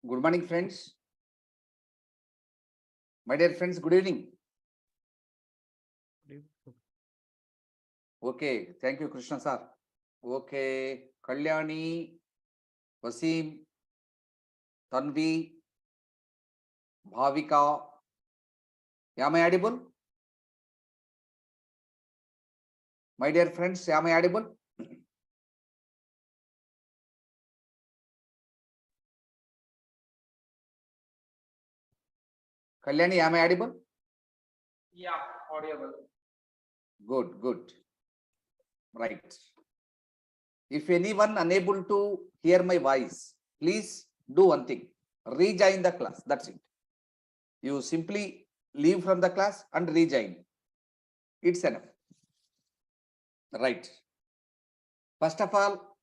Good morning, friends. My dear friends, good evening. Okay, thank you, Krishna sir. Okay, Kalyani, Vasim, Tanvi, Bhavika. Am I audible? My dear friends, am I audible? Kalyani, am I audible? Yeah, audible. Good, good. Right. If anyone unable to hear my voice, please do one thing. Rejoin the class. That's it. You simply leave from the class and rejoin. It's enough. Right. First of all,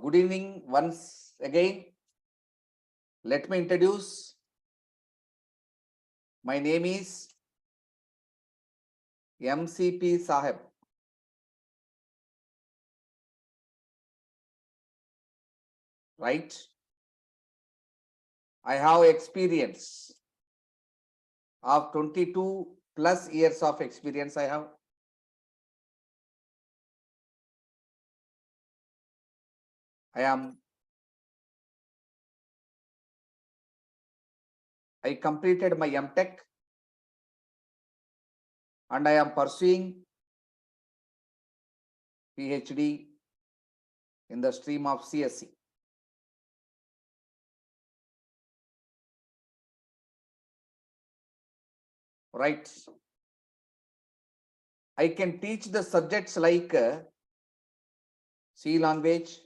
good evening once again. Let me introduce. My name is M.C.P. Saheb. Right? I have experience of 22 plus years of experience I have. I completed my M.Tech and I am pursuing PhD in the stream of CSC. Right? I can teach the subjects like C language,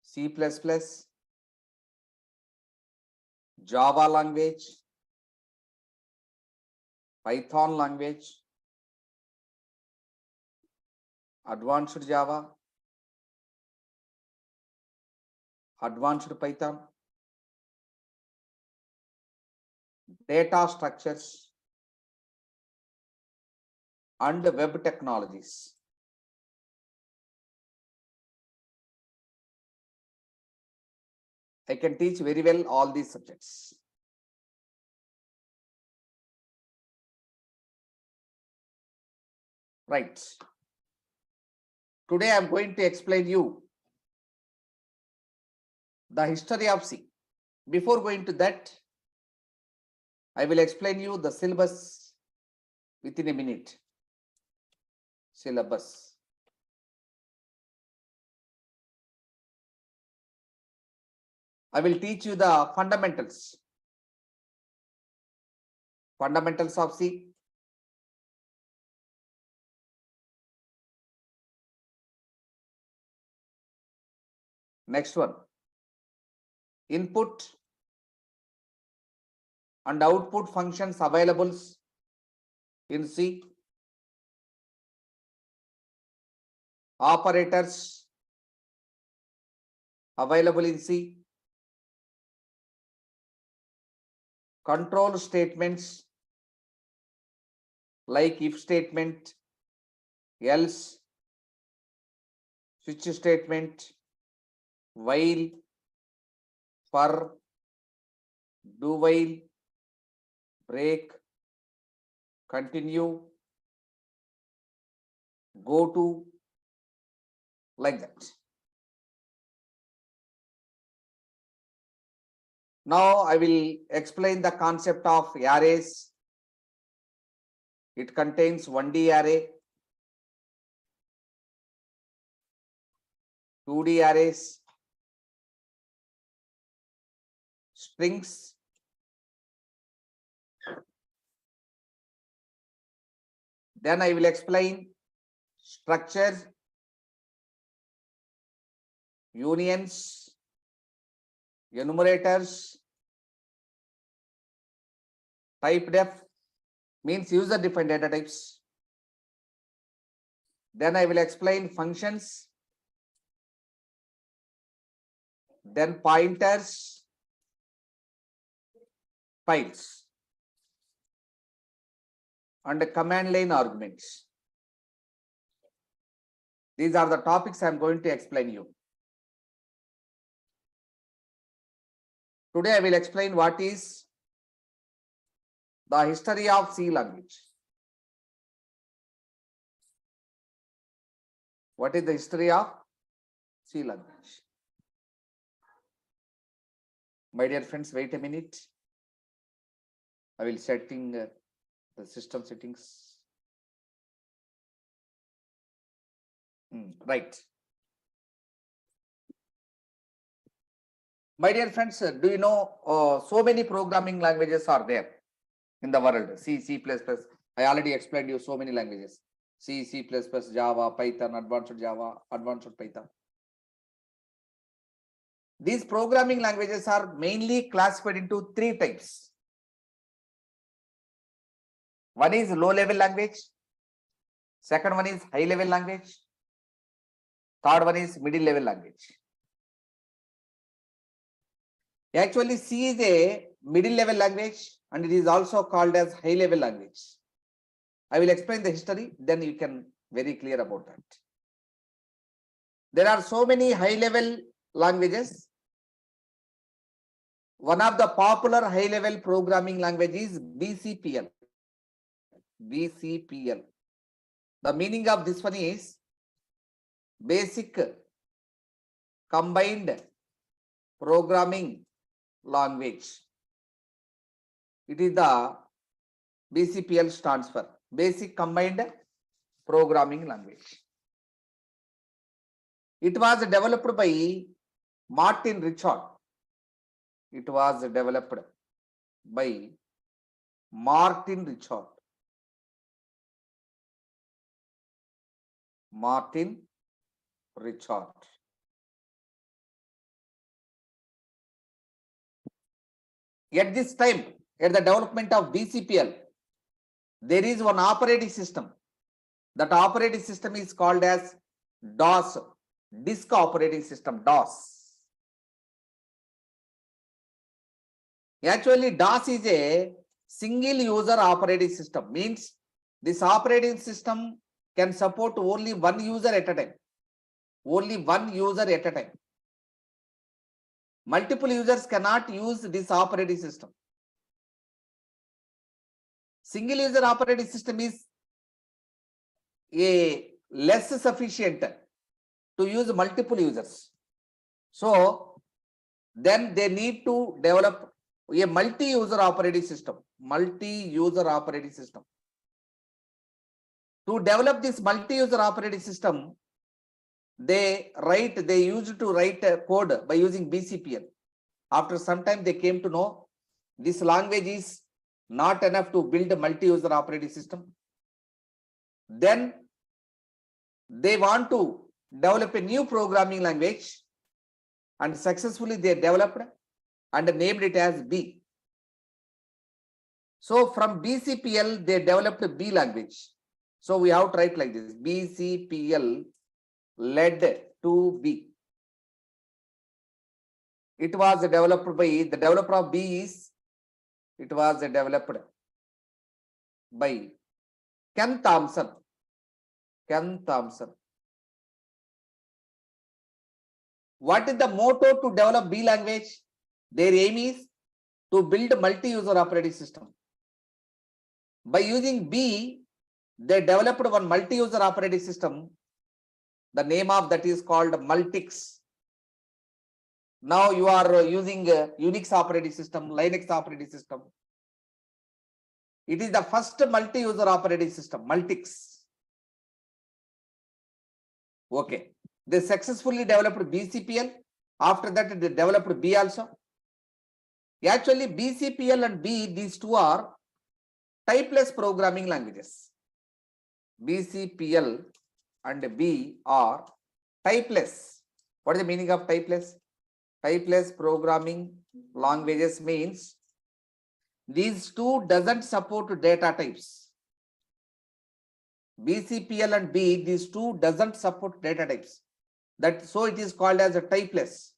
C++, Java language, Python language, advanced Java, advanced Python, data structures, and web technologies. I can teach very well all these subjects. Right. Today I am going to explain you the history of C. Before going to that, I will explain you the syllabus within a minute. Syllabus. I will teach you the fundamentals. Fundamentals of C. Next one. Input and output functions available in C. Operators available in C. Control statements like if statement, else, switch statement, while, for, do while, break, continue, go to, like that. Now I will explain the concept of arrays. It contains 1D array, 2D arrays, strings, then I will explain structure, unions, enumerators, type def means user defined data types. Then I will explain functions, then pointers, files, and command line arguments. These are the topics I am going to explain you. Today I will explain what is the history of C language. What is the history of C language? My dear friends, wait a minute. I will setting the system settings. Right. My dear friends, do you know so many programming languages are there in the world? C, C++. I already explained you so many languages. C, C++, Java, Python, Advanced Java, Advanced Python. These programming languages are mainly classified into three types. One is low level language. Second one is high level language. Third one is middle level language. Actually, C is a middle level language and it is also called as high level language. I will explain the history, then you can very clear about that. There are so many high level languages. One of the popular high level programming language is BCPL. BCPL. The meaning of this one is basic combined programming language. It is the BCPL stands for basic combined programming language. It was developed by Martin Richard. It was developed by Martin Richard. Martin Richard. At this time, at the development of BCPL, there is one operating system. That operating system is called as DOS, disk operating system, DOS. Actually, DOS is a single user operating system, means this operating system can support only one user at a time. Only one user at a time. Multiple users cannot use this operating system. Single user operating system is a less sufficient to use multiple users. So then they need to develop a multi-user operating system. Multi-user operating system. To develop this multi-user operating system, they used to write a code by using BCPL. After some time, they came to know this language is not enough to build a multi-user operating system. Then they want to develop a new programming language, and successfully they developed and named it as B. So from BCPL, they developed B language. So we have to write like this: BCPL led to B. It was developed by the developer of B is, it was developed by Ken Thompson. Ken Thompson. What is the motto to develop B language? Their aim is to build multi-user operating system. By using B, they developed one multi-user operating system. The name of that is called Multics. Now you are using Unix operating system, Linux operating system. It is the first multi-user operating system, Multics. Okay. They successfully developed BCPL. After that, they developed B also. Actually, BCPL and B, these two are typeless programming languages. BCPL and B are typeless. What is the meaning of typeless? Typeless programming languages means these two doesn't support data types. BCPL and B, these two doesn't support data types. So it is called as a typeless.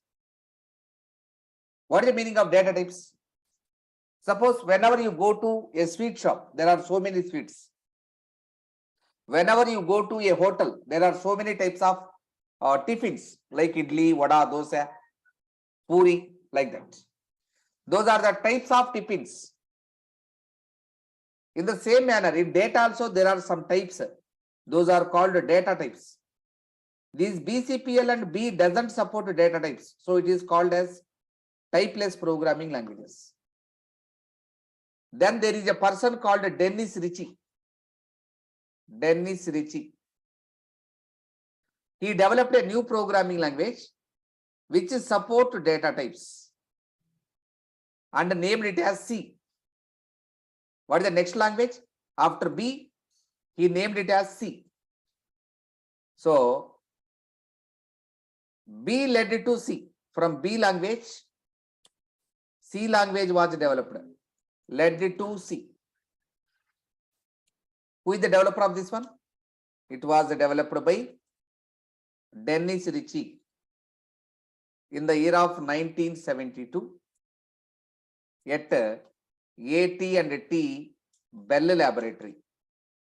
What is the meaning of data types? Suppose whenever you go to a sweet shop, there are so many sweets. Whenever you go to a hotel, there are so many types of tiffins like idli, vada, dosa, puri, like that. Those are the types of tippings. In the same manner, in data also there are some types. Those are called data types. These BCPL and B doesn't support data types. So it is called as typeless programming languages. Then there is a person called Dennis Ritchie. Dennis Ritchie. He developed a new programming language which support data types and named it as C. What is the next language? After B, he named it as C. So B led to C. From B language, C language was developed, led to C. Who is the developer of this one? It was developed by Dennis Ritchie in the year of 1972 at AT&T Bell Laboratory.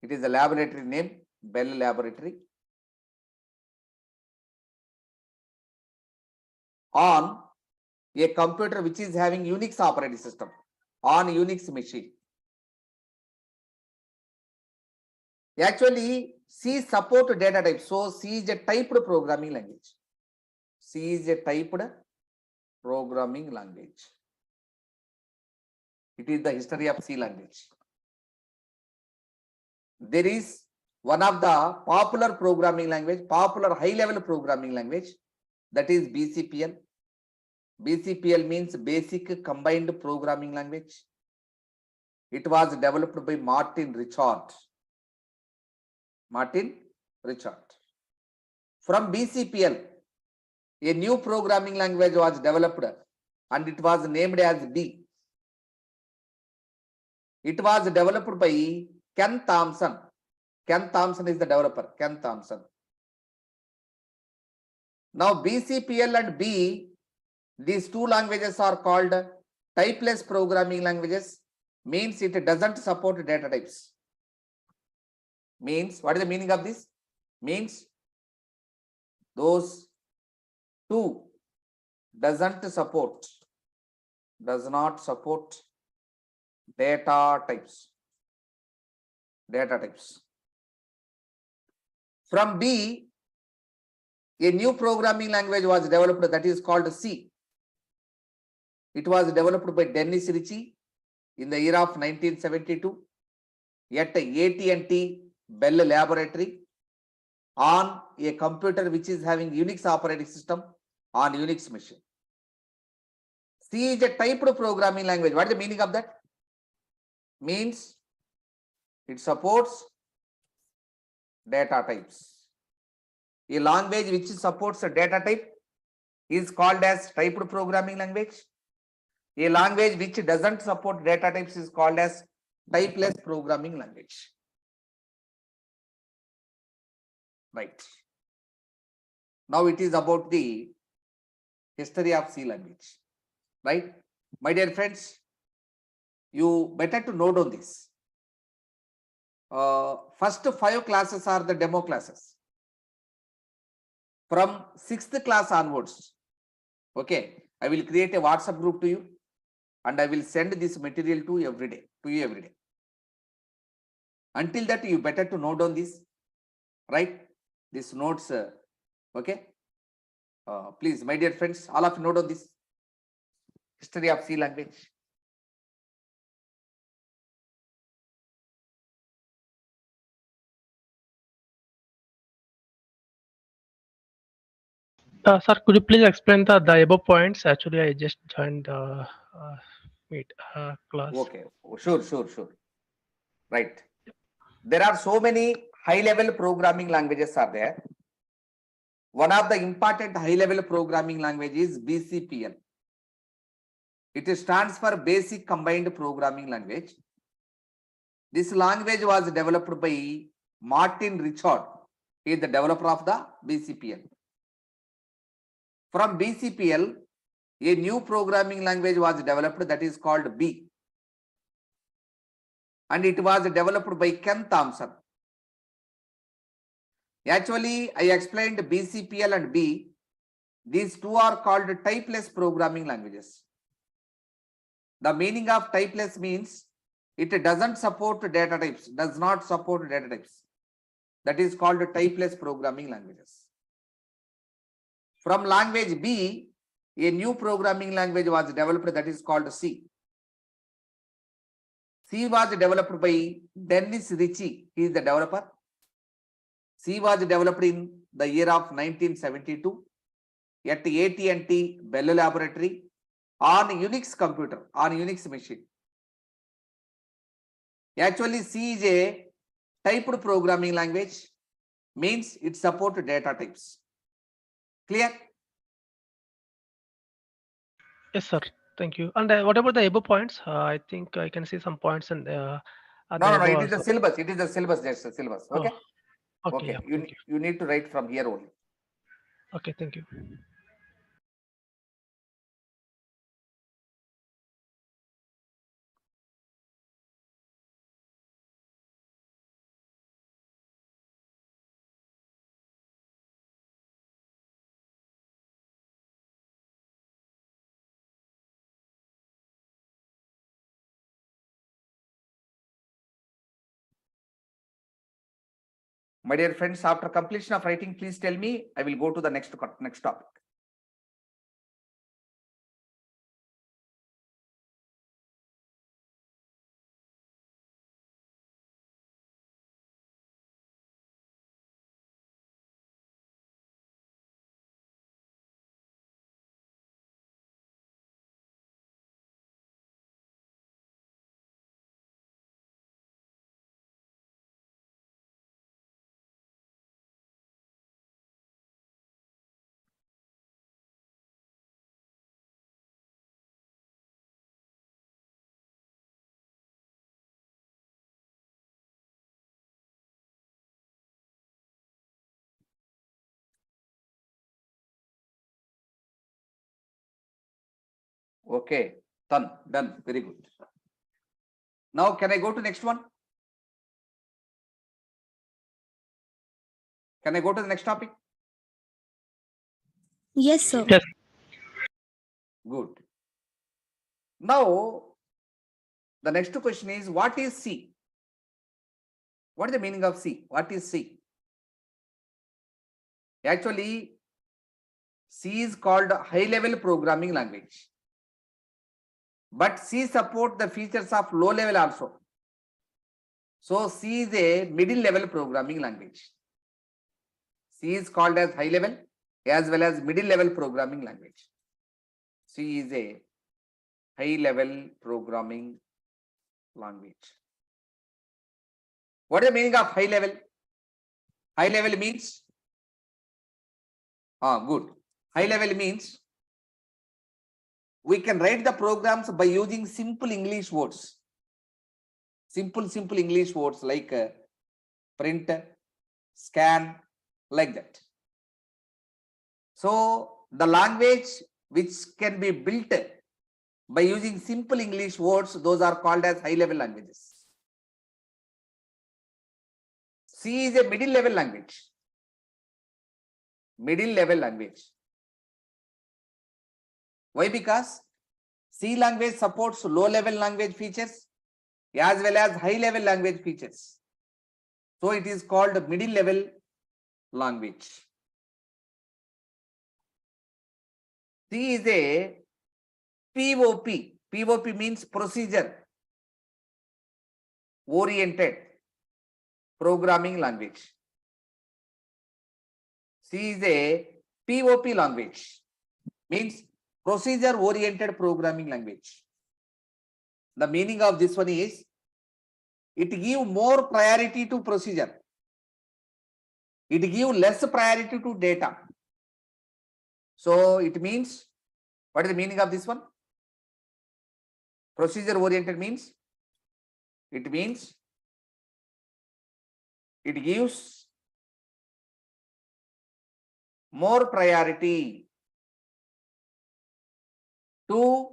It is a laboratory name, Bell Laboratory. On a computer which is having Unix operating system, on Unix machine. Actually, C support data type. So C is a typed programming language. C is a typed programming language. It is the history of C language. There is one of the popular programming language, popular high-level programming language, that is BCPL. BCPL means Basic Combined Programming Language. It was developed by Martin Richard. Martin Richard. From BCPL, a new programming language was developed and it was named as B. It was developed by Ken Thompson. Ken Thompson is the developer, Ken Thompson. Now BCPL and B, these two languages are called typeless programming languages, means it doesn't support data types. Means, what is the meaning of this? Means those two does not support data types. From B, a new programming language was developed that is called C. It was developed by Dennis Ritchie in the year of 1972 at AT&T Bell Laboratory on a computer which is having Unix operating system on Unix machine. C is a typed programming language. What is the meaning of that? Means it supports data types. A language which supports a data type is called as typed programming language. A language which doesn't support data types is called as typeless programming language. Right. Now it is about the history of C language. Right? My dear friends, you better to note on this. First 5 classes are the demo classes. From 6th class onwards, okay, I will create a WhatsApp group to you and I will send this material to you every day. Until that, you better to note on this, right? These notes, okay? Please, my dear friends, all of you note on this history of C language. Sir, could you please explain the above points? Actually, I just joined the meet class. Okay, sure. Right. There are so many high-level programming languages are there. One of the important high-level programming language is BCPL. It stands for Basic Combined Programming Language. This language was developed by Martin Richard. He is the developer of the BCPL. From BCPL, a new programming language was developed that is called B. And it was developed by Ken Thompson. Actually, I explained BCPL and B. These two are called typeless programming languages. The meaning of typeless means it doesn't support data types, does not support data types. That is called typeless programming languages. From language B, a new programming language was developed, that is called C. C was developed by Dennis Ritchie, he is the developer. C was developed in the year of 1972 at AT&T Bell Laboratory on Unix computer, on Unix machine. Actually, C is a typed programming language, means it supports data types. Clear? Yes, sir. Thank you. And what about the above points? I think I can see some points in at the No, above it is the also. syllabus. It is the syllabus. That's the syllabus. Oh, Okay. okay. Yeah. Thank you. You need to write from here only. Okay. Thank you. My dear friends, after completion of writing, please tell me. I will go to the next topic. Okay, done. Very good. Now, can I go to next one? Can I go to the next topic? Yes, sir. Yes. Good. Now, the next question is, what is C? What is the meaning of C? What is C? Actually, C is called high-level programming language. But C supports the features of low level also. So C is a middle level programming language. C is called as high level as well as middle level programming language. C is a high level programming language. What is the meaning of high level? High level means, good. High level means we can write the programs by using simple English words. Simple English words like print, scan, like that. So the language which can be built by using simple English words, those are called as high level languages. C is a middle level language. Middle level language. Why? Because C language supports low level language features as well as high level language features. So it is called middle level language. C is a POP. POP means procedure oriented programming language. C is a POP language, means procedure oriented programming language. The meaning of this one is it gives more priority to procedure. It gives less priority to data. So it means, what is the meaning of this one? Procedure oriented means, it means it gives more priority to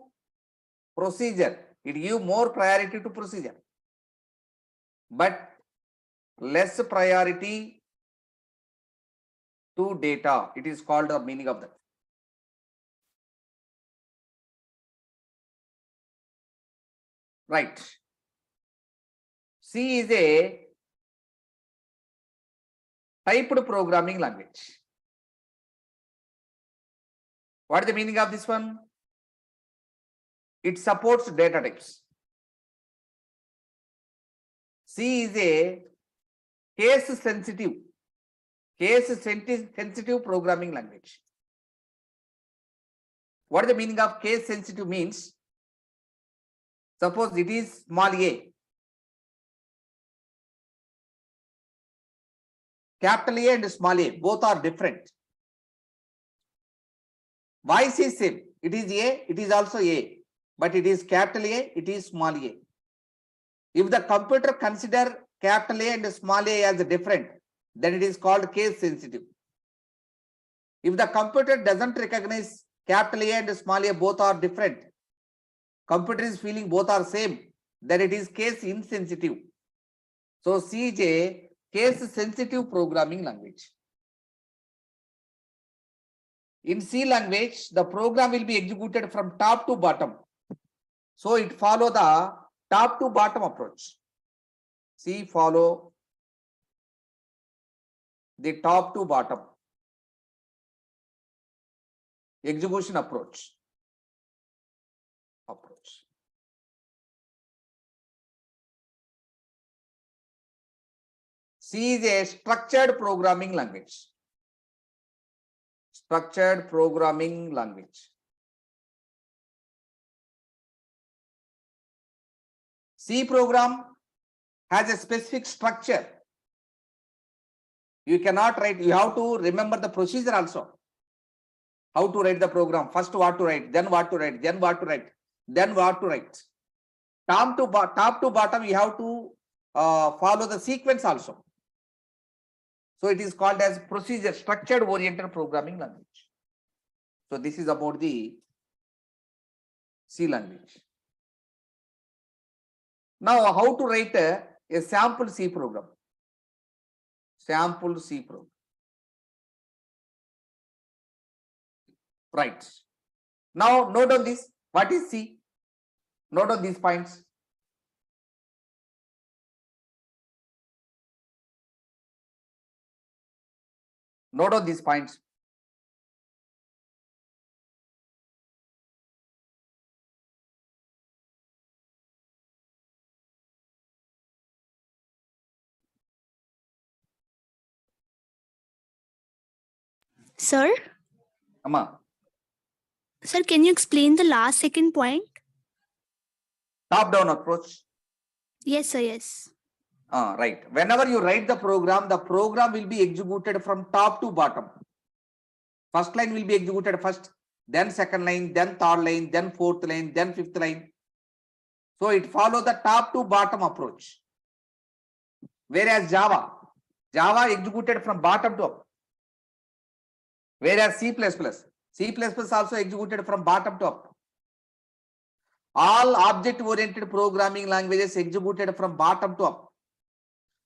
procedure. It gives more priority to procedure, but less priority to data. It is called the meaning of that. Right. C is a typed programming language. What is the meaning of this one? It supports data types. C is a case sensitive programming language. What is the meaning of case sensitive means? Suppose it is small a. Capital A and small a, both are different. Voice is same. It is A, it is also A. But it is capital A, it is small a. If the computer consider capital A and small a as different, then it is called case sensitive. If the computer doesn't recognize capital A and small a both are different, computer is feeling both are same, then it is case insensitive. So C is a case sensitive programming language. In C language, the program will be executed from top to bottom. So it follow the top to bottom approach. C follow the top to bottom execution approach. C is a structured programming language. Structured programming language. C program has a specific structure. You cannot write, you have to remember the procedure also. How to write the program, first what to write, then what to write, then what to write, then what to write. Top to bottom, you have to follow the sequence also. So it is called as procedure, structured oriented programming language. So this is about the C language. Now how to write a sample C program? Sample C program. Right. Now note on this. What is C? Note on these points. Note on these points. Sir? Amma. Sir, can you explain the last second point? Top down approach. Yes, sir, yes. Right. Whenever you write the program will be executed from top to bottom. First line will be executed first, then second line, then third line, then fourth line, then fifth line. So it follows the top to bottom approach. Whereas Java executed from bottom to up. Whereas C++ also executed from bottom to up. All object-oriented programming languages executed from bottom to up.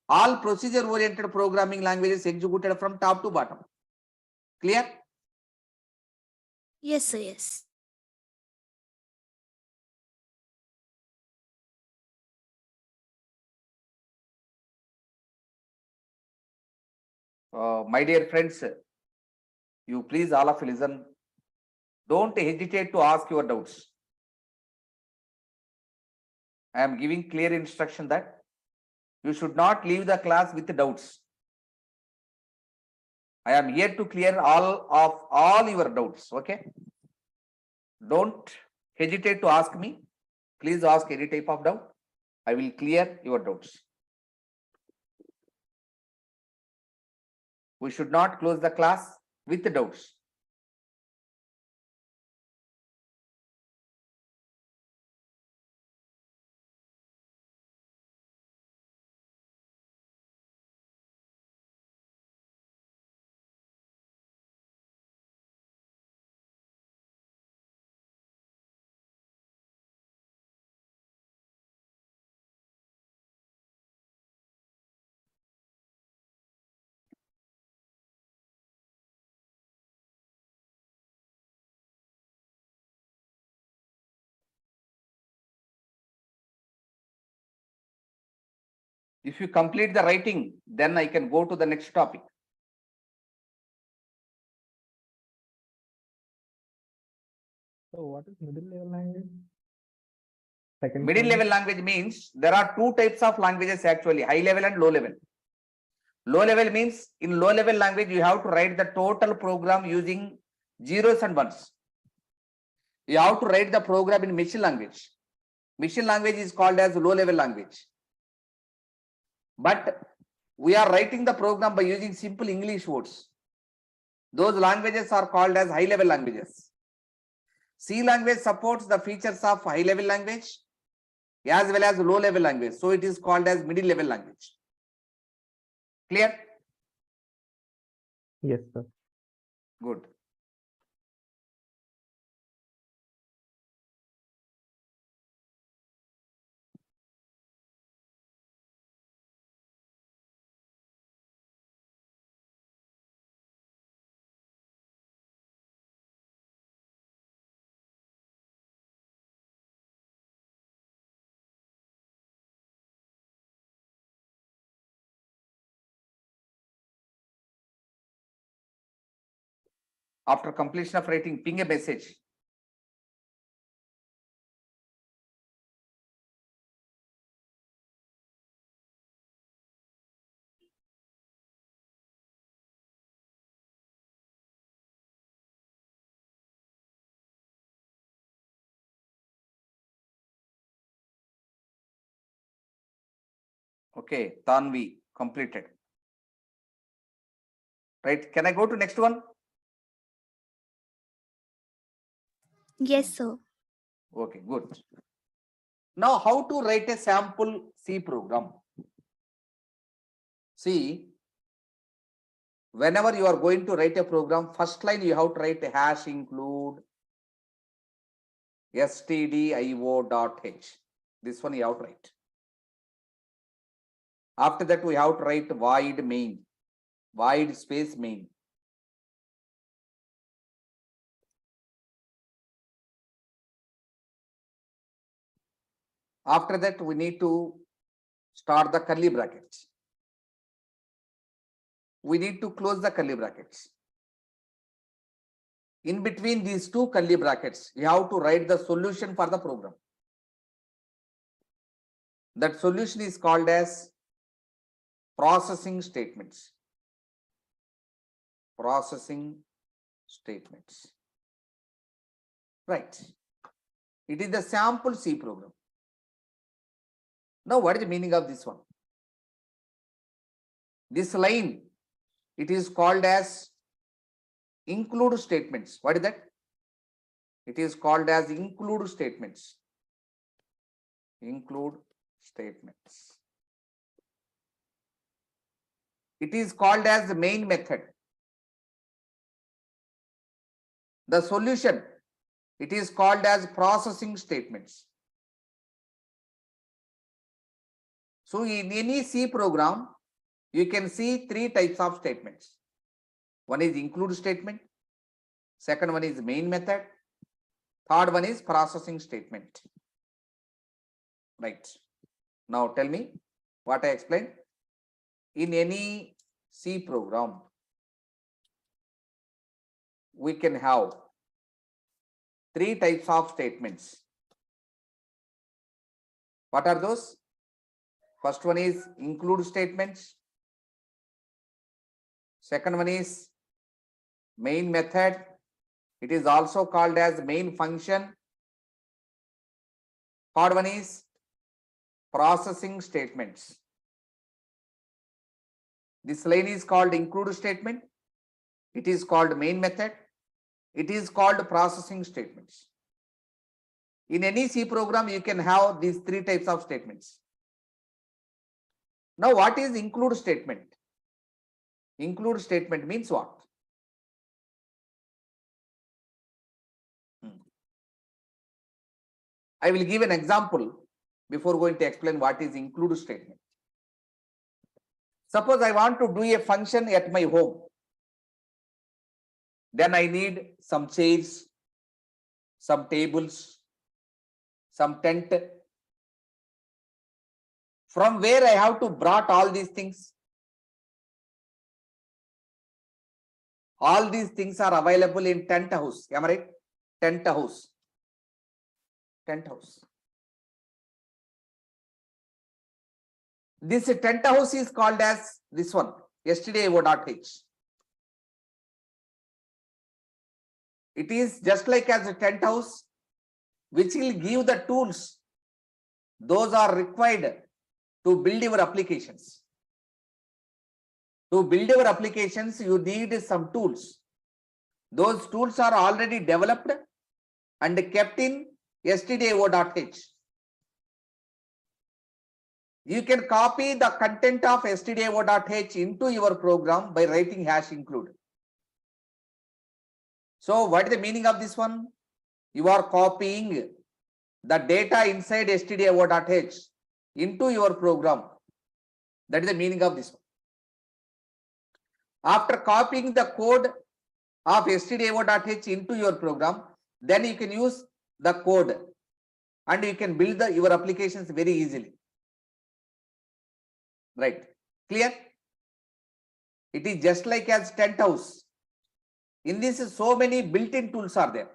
All procedure-oriented programming languages executed from top to bottom. Clear? Yes, sir, yes. My dear friends, you please all of you listen. Don't hesitate to ask your doubts. I am giving clear instruction that you should not leave the class with doubts. I am here to clear all your doubts. Okay. Don't hesitate to ask me. Please ask any type of doubt. I will clear your doubts. We should not close the class with doubts. If you complete the writing, then I can go to the next topic. So what is middle level language? Second Middle point. level language means there are two types of languages actually, high level and low level. Low level means in low level language, you have to write the total program using zeros and ones. You have to write the program in machine language. Machine language is called as low level language. But we are writing the program by using simple English words. Those languages are called as high level languages. C language supports the features of high level language as well as low level language. So it is called as middle level language. Clear? Yes, sir. Good. After completion of writing, ping a message. Okay, Tanvi completed. Right? Can I go to next one? Yes, sir. Okay, good. Now, how to write a sample C program? See, whenever you are going to write a program, first line you have to write a hash include stdio.h. This one you have to write. After that, we have to write void main, void space main. After that, we need to start the curly brackets. We need to close the curly brackets. In between these two curly brackets, you have to write the solution for the program. That solution is called as processing statements. Processing statements. Right. It is the sample C program. Now, what is the meaning of this one? This line, it is called as include statements. What is that? It is called as include statements. Include statements. It is called as the main method. The solution, it is called as processing statements. So in any C program, you can see three types of statements. One is include statement. Second one is main method. Third one is processing statement. Right. Now tell me what I explained. In any C program, we can have three types of statements. What are those? First one is include statements. Second one is main method. It is also called as main function. Third one is processing statements. This line is called include statement. It is called main method. It is called processing statements. In any C program, you can have these three types of statements. Now, what is include statement? Include statement means what? I will give an example before going to explain what is include statement. Suppose I want to do a function at my home. Then I need some chairs, some tables, some tent, From where I have to brought all these things? All these things are available in tent house. Am I right? Tent house. Tent house. This tent house is called as this one, stdio.h. It is just like as a tent house, which will give the tools. Those are required to build your applications. To build your applications, you need some tools. Those tools are already developed and kept in stdio.h. You can copy the content of stdio.h into your program by writing #include. So what is the meaning of this one? You are copying the data inside stdio.h into your program. That is the meaning of this one. After copying the code of stdio.h into your program, then you can use the code and you can build your applications very easily. Right? Clear? It is just like as tent house. In this, so many built-in tools are there.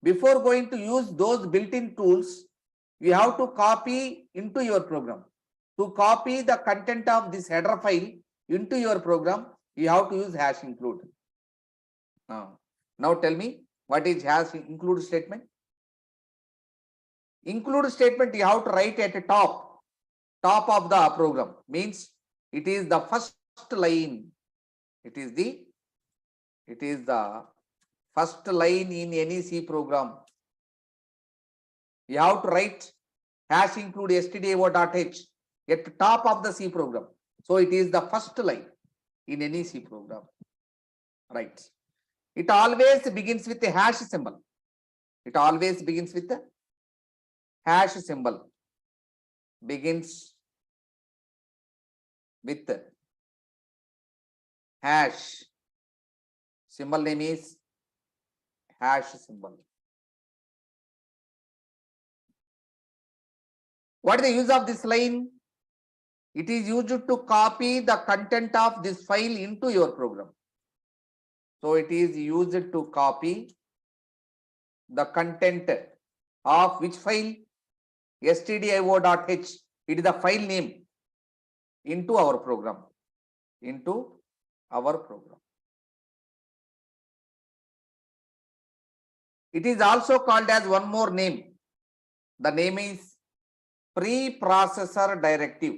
Before going to use those built-in tools, you have to copy into your program. To copy the content of this header file into your program, you have to use #include. Now tell me, what is #include statement? Include statement you have to write at the top of the program. Means it is the first line. It is the first line in any C program. You have to write #include stdio.h at the top of the C program. So it is the first line in any C program. Right. It always begins with a hash symbol. It always begins with a hash symbol. Begins with hash. Symbol name is hash symbol. What is the use of this line? It is used to copy the content of this file into your program. So it is used to copy the content of which file? stdio.h. It is the file name into our program. Into our program. It is also called as one more name. The name is preprocessor directive.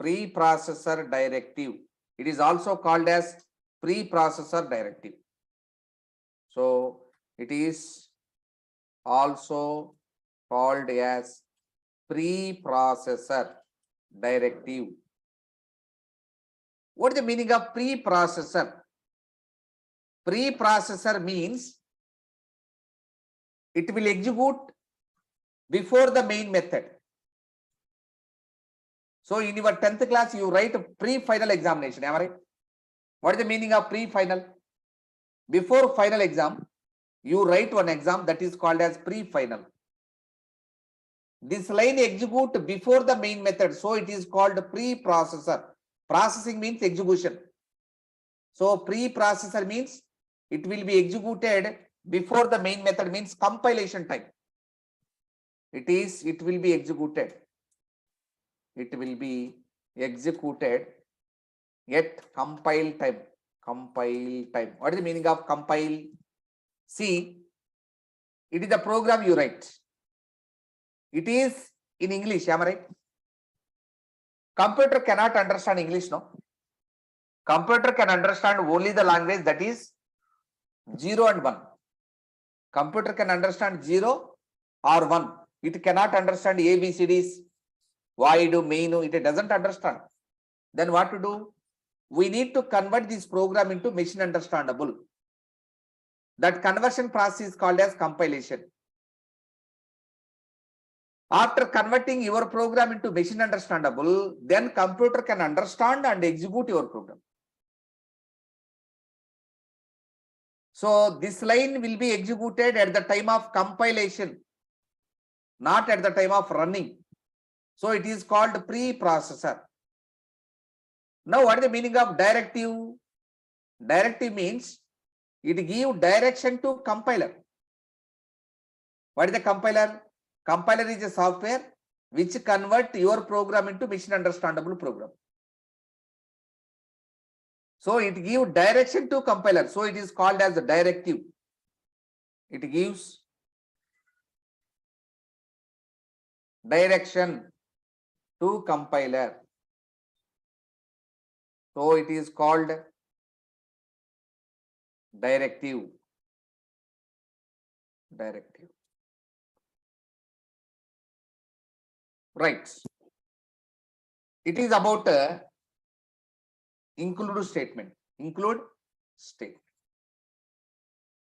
Preprocessor directive. It is also called as preprocessor directive. So it is also called as preprocessor directive. What is the meaning of preprocessor? Preprocessor means it will execute before the main method. So in your 10th class, you write pre-final examination. Am I right? What is the meaning of pre-final? Before final exam, you write one exam that is called as pre-final. This line execute before the main method. So it is called preprocessor. Processing means execution. So preprocessor means it will be executed before the main method, means compilation time. It will be executed. It will be executed at compile time. Compile time. What is the meaning of compile? See, it is the program you write. It is in English, am I right? Computer cannot understand English, no? Computer can understand only the language that is 0 and 1. Computer can understand 0 or 1. It cannot understand ABCDs, void, main, it doesn't understand. Then what to do? We need to convert this program into machine understandable. That conversion process is called as compilation. After converting your program into machine understandable, then computer can understand and execute your program. So this line will be executed at the time of compilation, not at the time of running. So it is called preprocessor. Now what is the meaning of directive? Directive means it gives direction to compiler. What is the compiler? Compiler is a software which convert your program into machine understandable program. So it gives direction to compiler. So it is called as a directive. It gives direction to compiler. So it is called directive. Directive. Right. It is about include statement. Include statement.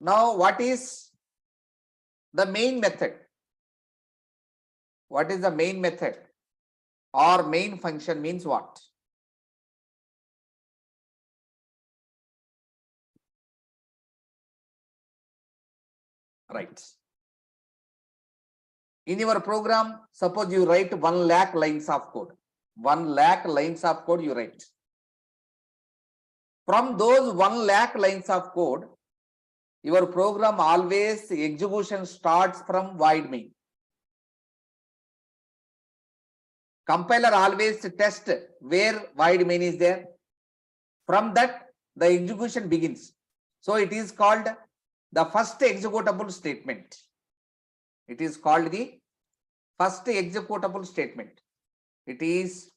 Now, what is the main method? What is the main method? Or main function means what? Right. In your program, suppose you write 1 lakh lines of code. 1 lakh lines of code you write. From those 1 lakh lines of code, your program always execution starts from void main. Compiler always test where void main is there. From that, the execution begins. So it is called the first executable statement. It is called the first executable statement. It is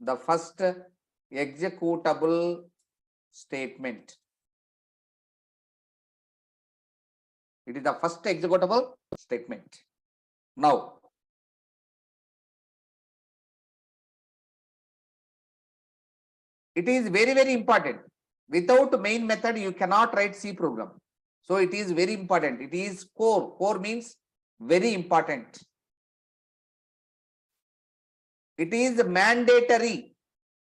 the first executable statement. It is the first executable statement. Now, it is very, very important. Without main method, you cannot write C program. So it is very important. It is core. Core means very important. It is mandatory.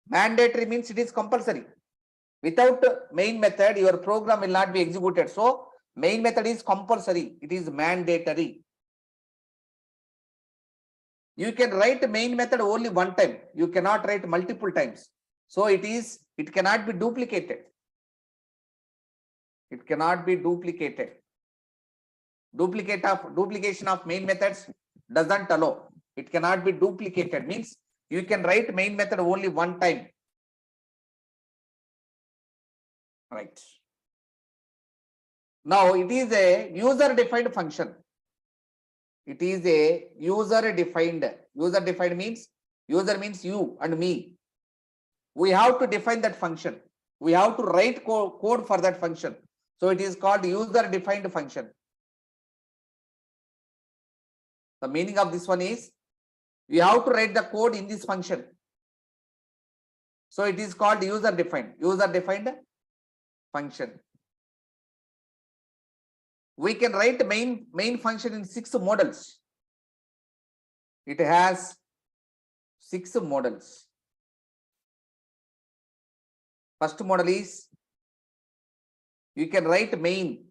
Mandatory means it is compulsory. Without main method, your program will not be executed. So main method is compulsory. It is mandatory. You can write main method only one time. You cannot write multiple times. So it cannot be duplicated. It cannot be duplicated. Duplication of main methods doesn't allow. It cannot be duplicated. Means you can write main method only one time. Right. Now it is a user-defined function. It is a user-defined. User-defined means user means you and me. We have to define that function. We have to write code for that function. So it is called user-defined function. The meaning of this one is you have to write the code in this function. So it is called user-defined. User-defined function. We can write main function in 6 models. It has 6 models. First model is you can write main,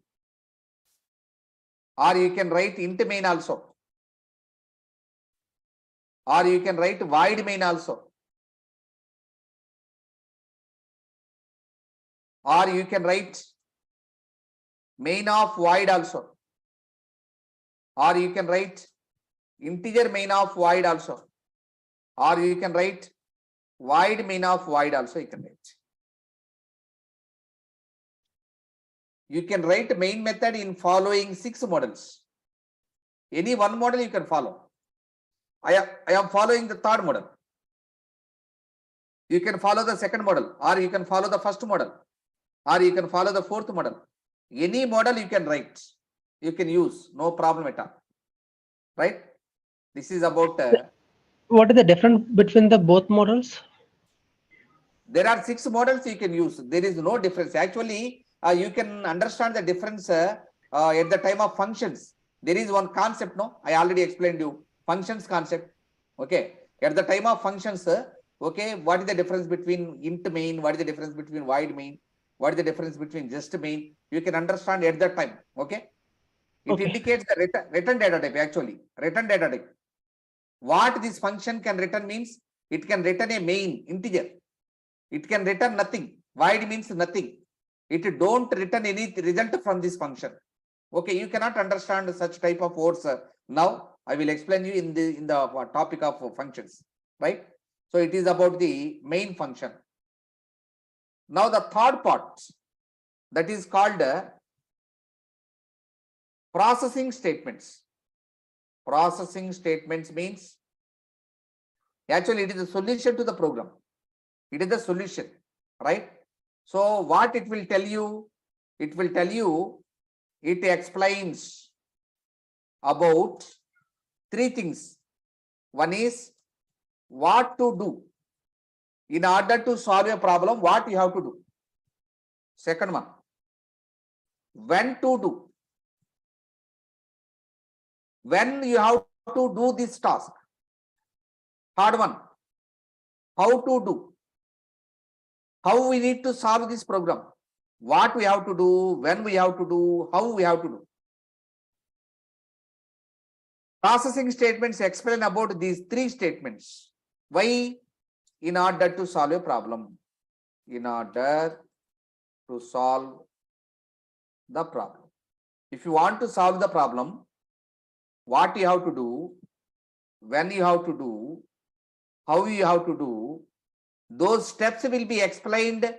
or you can write int main also, or you can write void main also, or you can write main of void also, or you can write integer main of void also, or you can write void main of void also. You can write. You can write main method in following 6 models. Any one model you can follow. I am following the 3rd model. You can follow the 2nd model, or you can follow the 1st model, or you can follow the 4th model. Any model you can write, you can use, no problem at all. Right? This is about. What is the difference between the both models? There are 6 models you can use. There is no difference. Actually, you can understand the difference at the time of functions. There is one concept, no? I already explained you. Functions concept. Okay. At the time of functions, okay, what is the difference between int main? What is the difference between void main? What is the difference between just main? You can understand at that time. Okay. It indicates the return data type, actually. Return data type. What this function can return means it can return a main integer. It can return nothing. Void means nothing. It don't return any result from this function. Okay, you cannot understand such type of words. Now I will explain you in the topic of functions, right? So it is about the main function. Now the third part, that is called processing statements. Processing statements means actually it is a solution to the program. It is the solution, right? So what it will tell you? It will tell you, it explains about three things. One is what to do in order to solve a problem, what you have to do. Second one, when to do, when you have to do this task. Third one, how to do, how we need to solve this program, what we have to do, when we have to do, how we have to do. Processing statements explain about these three statements. Why? In order to solve a problem. In order to solve the problem. If you want to solve the problem, what you have to do, when you have to do, how you have to do, those steps will be explained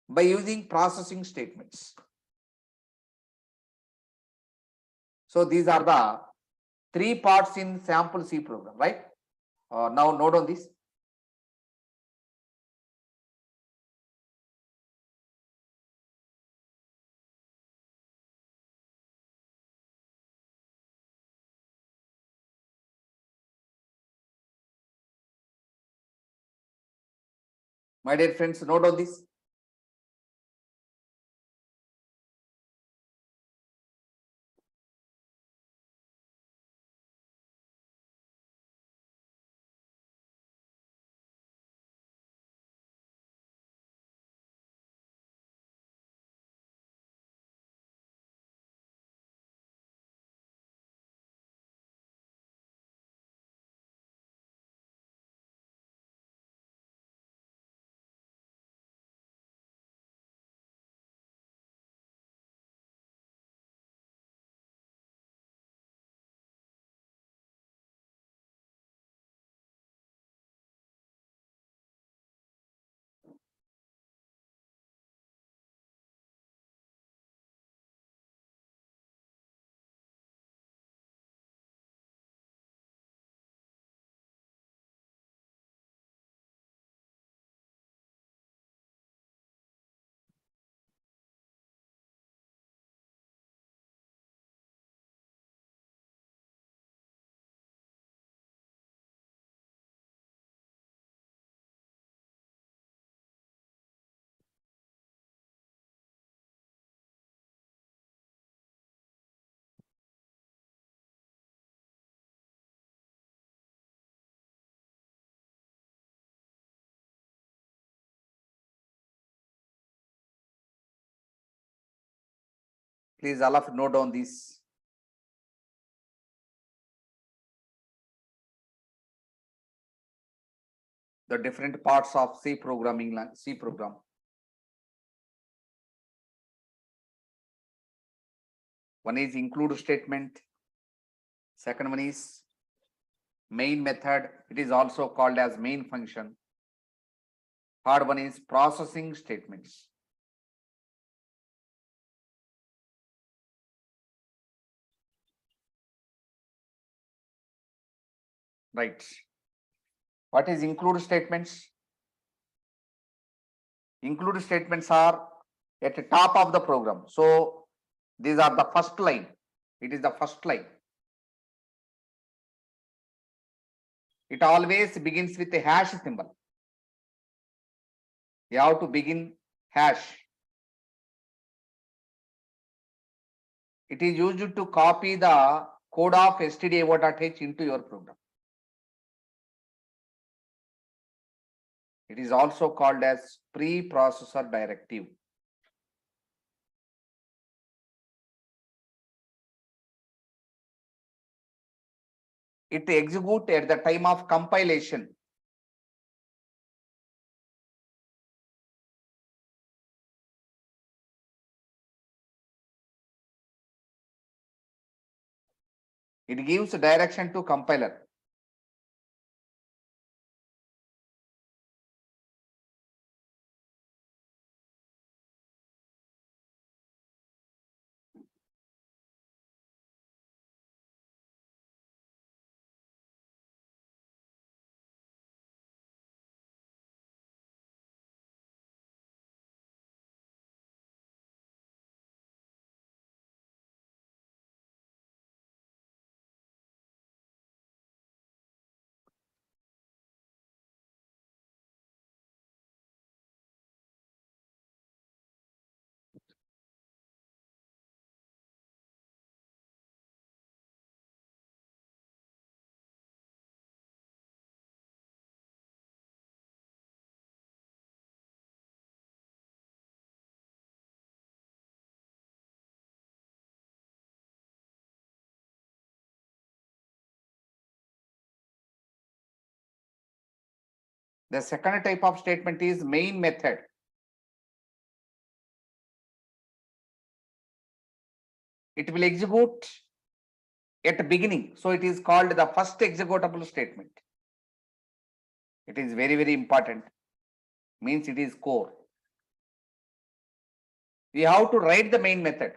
by using processing statements. So these are the three parts in sample C program, right? Now note on this. My dear friends, note on this. Please all of you note down this. The different parts of C programming, C program. One is include statement. Second one is main method. It is also called as main function. Third one is processing statements. Right. What is include statements? Include statements are at the top of the program. So these are the first line. It is the first line. It always begins with a hash symbol. You have to begin hash. It is used to copy the code of stdio.h into your program. It is also called as preprocessor directive. it execute at the time of compilation. It gives direction to compiler. The second type of statement is main method. It will execute at the beginning. So it is called the first executable statement. It is very, very important. Means it is core. We have to write the main method.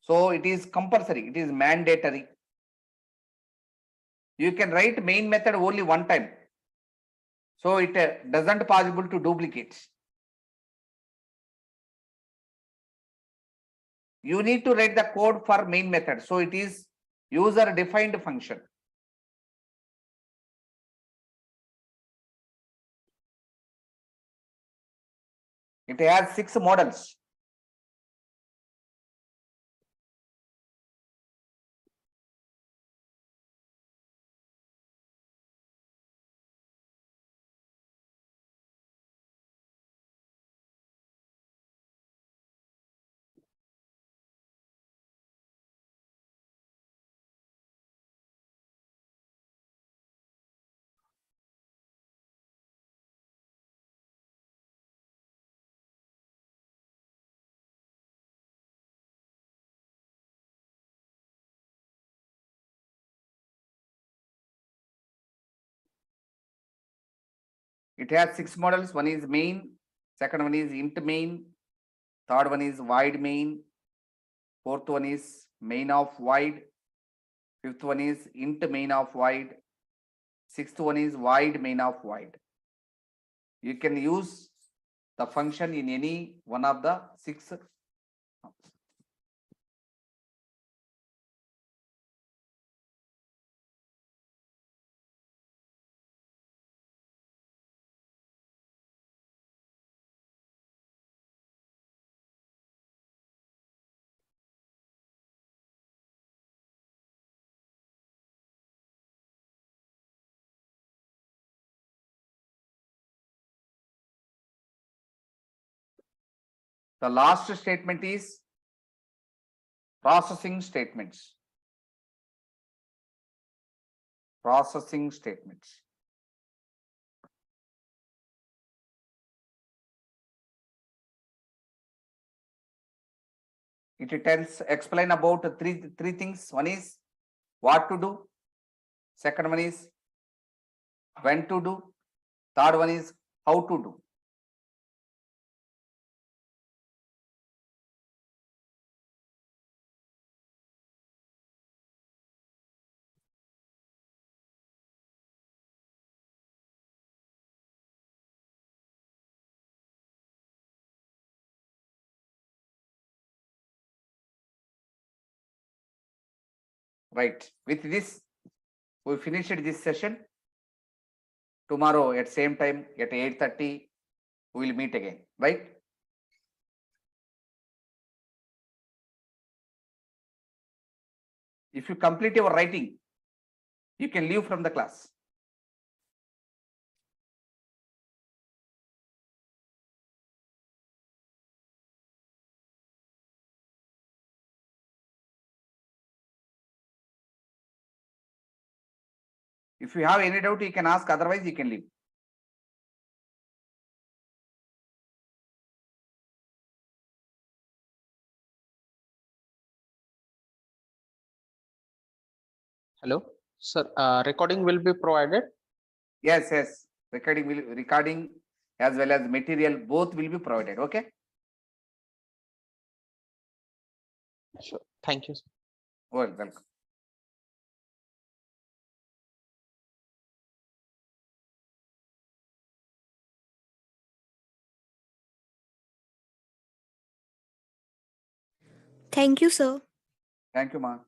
So it is compulsory. It is mandatory. You can write main method only one time. So it doesn't possible to duplicate. You need to write the code for main method. So it is user defined function. It has 6 models. It has 6 models. One is main, second one is int main, third one is void main, fourth one is main of void, fifth one is int main of void, sixth one is void main of void. You can use the function in any one of the 6. The last statement is processing statements. Processing statements. It tells explain about three things. One is what to do. Second one is when to do. Third one is how to do. Right. With this, we finished this session. Tomorrow at same time at 8:30, we will meet again. Right. If you complete your writing, you can leave from the class. If you have any doubt, you can ask, otherwise you can leave. Hello, sir. Recording will be provided. Yes, yes. Recording as well as material, both will be provided. Okay. Sure. Thank you. Well, welcome. Thank you, sir. Thank you, ma.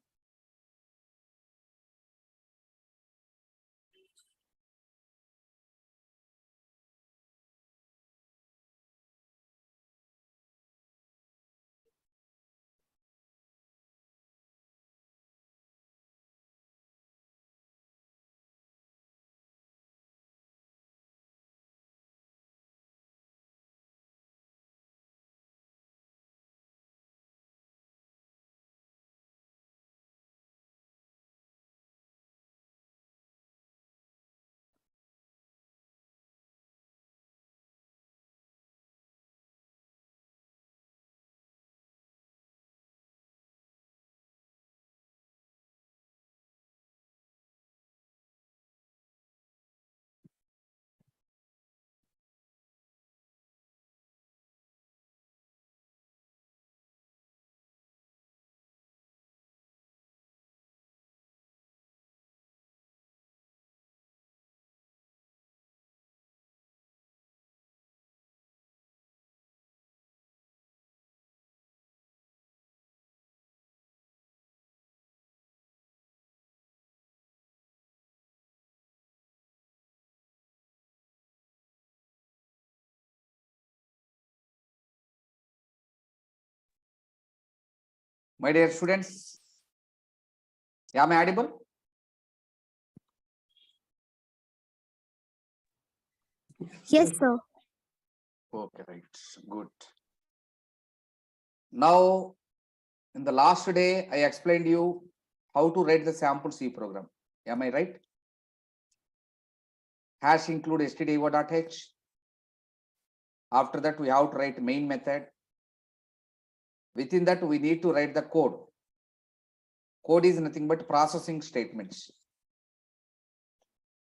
My dear students, am I audible? Yes, sir. Okay, right. Good. Now, in the last day, I explained you how to write the sample C program. Am I right? Hash include stdio.h. After that, we have to write main method. Within that, we need to write the code. Code is nothing but processing statements.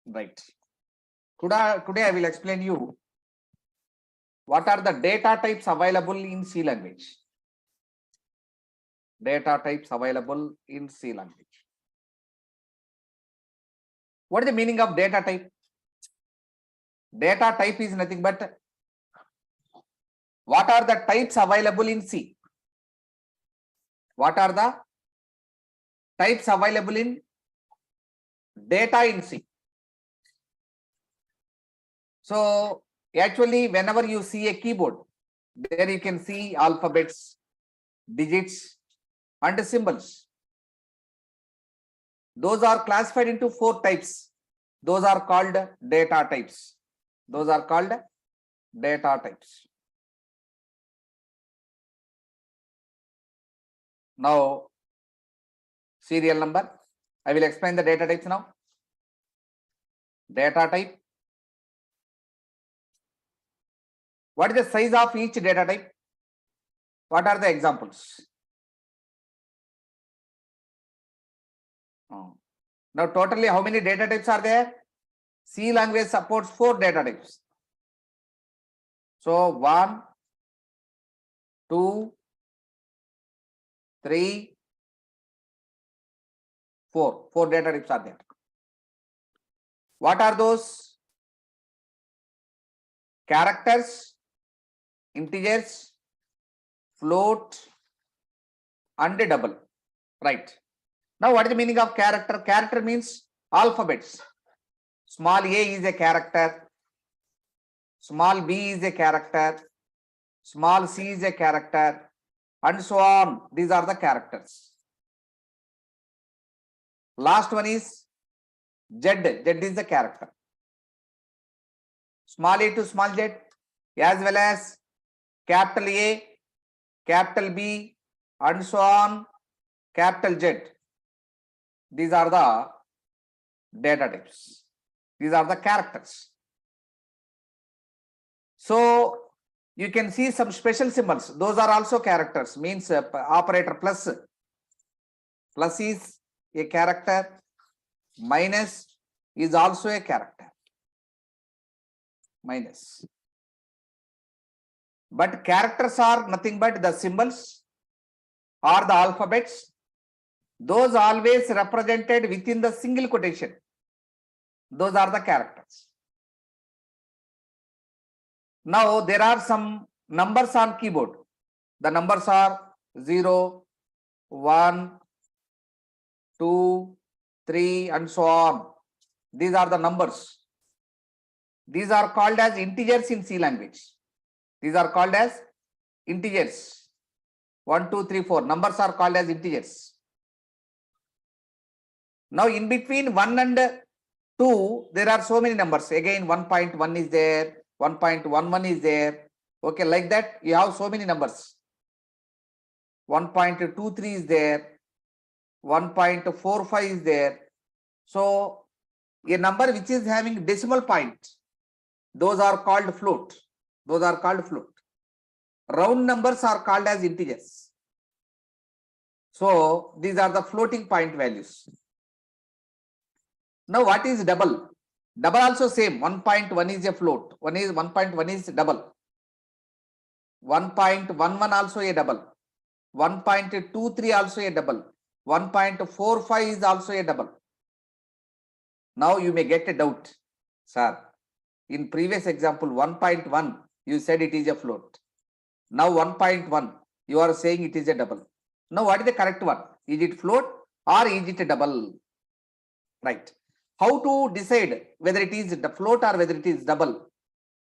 Right. Today I will explain you what are the data types available in C language. Data types available in C language. What is the meaning of data type? Data type is nothing but what are the types available in C? What are the types available in data in C? So actually, whenever you see a keyboard, there you can see alphabets, digits, and symbols. Those are classified into 4 types. Those are called data types. Those are called data types. Now, serial number. I will explain the data types now. Data type. What is the size of each data type? What are the examples? Now, totally how many data types are there? C language supports 4 data types. So 1, 2, 3, 4. 4 data types are there. What are those? Characters, integers, float, and double. Right. Now, what is the meaning of character? Character means alphabets. Small a is a character. Small b is a character. Small c is a character. And so on. These are the characters. Last one is Z. Z is the character. Small a to small z, as well as capital A, capital B, and so on, capital Z. These are the data types. These are the characters. So you can see some special symbols. Those are also characters. Means operator plus. Plus is a character. Minus is also a character. Minus. But characters are nothing but the symbols or the alphabets. Those always represented within the single quotation. Those are the characters. Now there are some numbers on keyboard. The numbers are 0, 1, 2, 3 and so on. These are the numbers. These are called as integers in C language. These are called as integers. 1, 2, 3, 4. Numbers are called as integers. Now in between 1 and 2, there are so many numbers. Again 1.1 is there, 1.11 is there. Okay, like that you have so many numbers. 1.23 is there, 1.45 is there. So a number which is having decimal point, those are called float. Those are called float. Round numbers are called as integers. So these are the floating point values. Now what is double? Double also same. 1.1 is a float. 1.1 is double. 1.11 also a double. 1.23 also a double. 1.45 is also a double. Now you may get a doubt, sir. In previous example 1.1 you said it is a float. Now 1.1 you are saying it is a double. Now what is the correct one? Is it float or is it a double? Right. How to decide whether it is the float or whether it is double?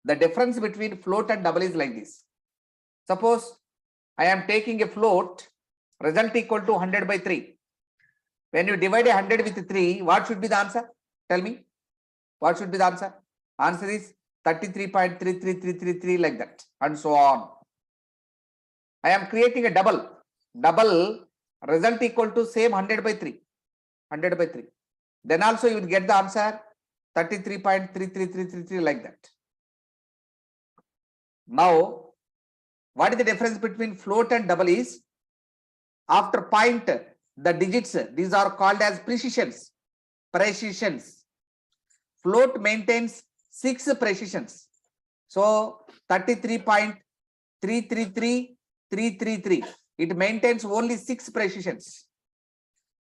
The difference between float and double is like this. Suppose I am taking a float, result equal to 100 by 3. When you divide 100 with 3, what should be the answer? Tell me. What should be the answer? Answer is 33.33333 like that and so on. I am creating a double. Double result equal to same 100 by 3. 100 by 3. Then also you will get the answer 33.33333 like that. Now, what is the difference between float and double is, after point, the digits, these are called as precisions. Precisions. Float maintains 6 precisions. So 33.333333. It maintains only 6 precisions.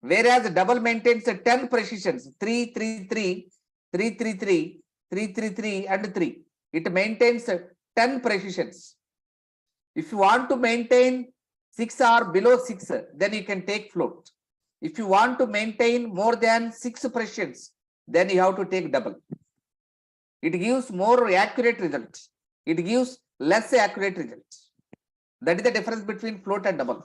Whereas double maintains 10 precisions. 333, 333, 333 and 3. It maintains 10 precisions. If you want to maintain 6 or below 6, then you can take float. If you want to maintain more than 6 precisions, then you have to take double. It gives more accurate results. It gives less accurate results. That is the difference between float and double.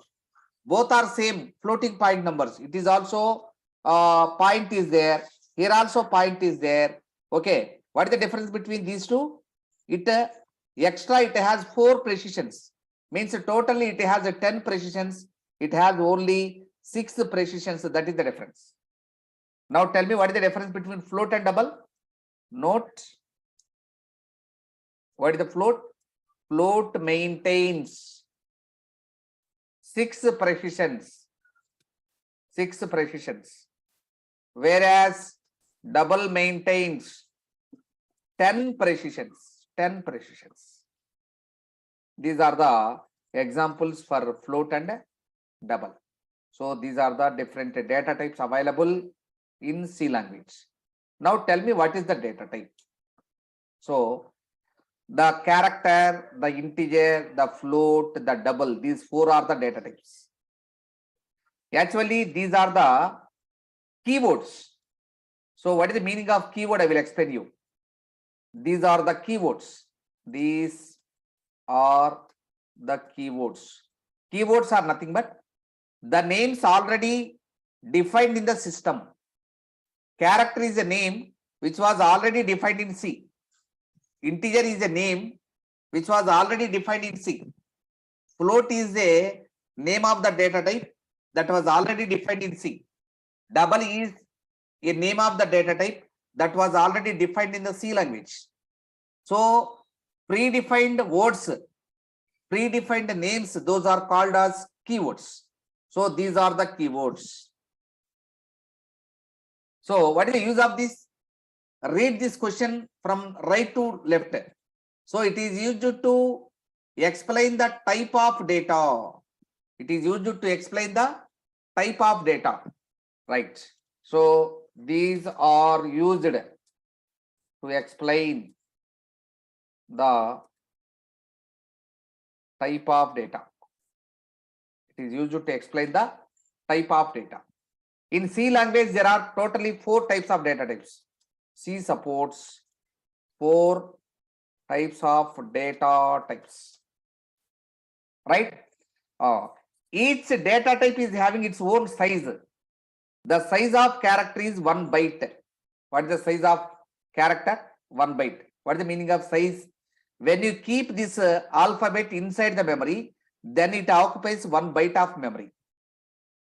Both are same floating point numbers. It is also point is there. Here also point is there. Okay. What is the difference between these two? It extra it has 4 precisions. Means totally it has 10 precisions. It has only 6 precisions. That is the difference. Now tell me what is the difference between float and double? Note. What is the float? Float maintains 6 precisions. 6 precisions. Whereas double maintains 10 precisions. 10 precisions. These are the examples for float and double. So these are the different data types available in C language. Now tell me what is the data type. So the character, the integer, the float, the double, these 4 are the data types. Actually, these are the keywords. So what is the meaning of keyword? I will explain you. These are the keywords. These are the keywords. Keywords are nothing but the names already defined in the system. Character is a name which was already defined in C. Integer is a name which was already defined in C. Float is a name of the data type that was already defined in C. Double is a name of the data type that was already defined in the C language. So predefined words, predefined names, those are called as keywords. So these are the keywords. So what is the use of this? Read this question from right to left. So it is used to explain the type of data. It is used to explain the type of data, right? So these are used to explain the type of data. It is used to explain the type of data. In C language, there are totally 4 types of data types. C supports 4 types of data types, right? Each data type is having its own size. The size of character is 1 byte. What is the size of character? 1 byte. What is the meaning of size? When you keep this alphabet inside the memory, then it occupies 1 byte of memory.